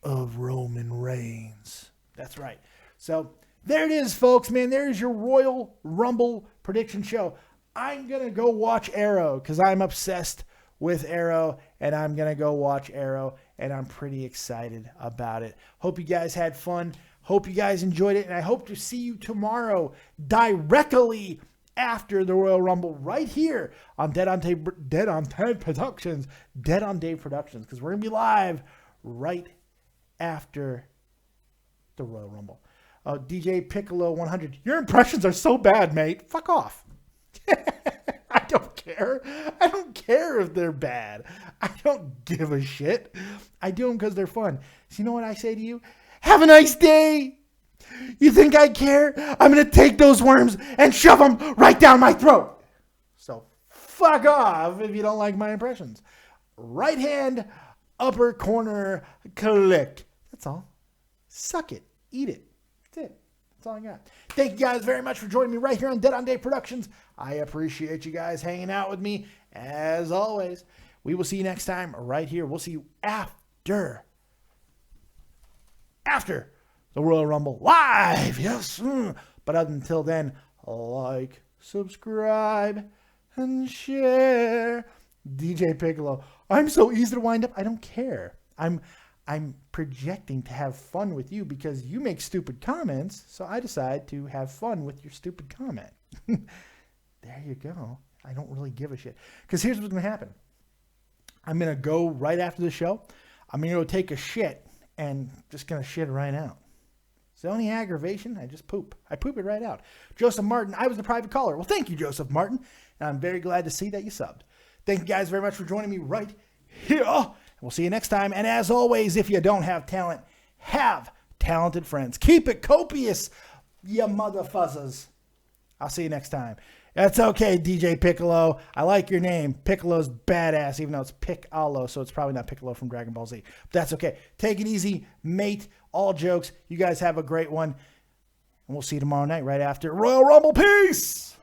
of Roman Reigns. That's right. So there it is, folks, man. There's your Royal Rumble prediction show. I'm going to go watch Arrow because I'm obsessed with Arrow, and I'm going to go watch Arrow, and I'm pretty excited about it. Hope you guys had fun. Hope you guys enjoyed it, and I hope to see you tomorrow directly after the Royal Rumble right here on Dead on Dave Productions, because we're going to be live right after the Royal Rumble. DJ Piccolo 100, your impressions are so bad, mate. Fuck off. I don't care. I don't care if they're bad. I don't give a shit. I do them because they're fun. So you know what I say to you? Have a nice day. You think I care? I'm going to take those worms and shove them right down my throat. So fuck off if you don't like my impressions. Right hand, upper corner, click. That's all. Suck it. Eat it. That's it. That's all I got. Thank you guys very much for joining me right here on Dead on Dave Productions. I appreciate you guys hanging out with me. As always, we will see you next time right here. We'll see you after the Royal Rumble live. Yes. But until then, like, subscribe, and share. DJ Piccolo. I'm so easy to wind up. I don't care. I'm projecting to have fun with you because you make stupid comments, so I decide to have fun with your stupid comment. There you go. I don't really give a shit. Because here's what's going to happen. I'm going to go right after the show. I'm going to go take a shit and just going to shit it right out. Is there any aggravation? I just poop. I poop it right out. Joseph Martin, I was the private caller. Well, thank you, Joseph Martin. And I'm very glad to see that you subbed. Thank you guys very much for joining me right here. We'll see you next time. And as always, if you don't have talent, have talented friends. Keep it copious, you motherfuzzers. I'll see you next time. That's okay, DJ Piccolo. I like your name. Piccolo's badass, even though it's Piccolo, so it's probably not Piccolo from Dragon Ball Z. But that's okay. Take it easy, mate. All jokes. You guys have a great one. And we'll see you tomorrow night right after Royal Rumble. Peace!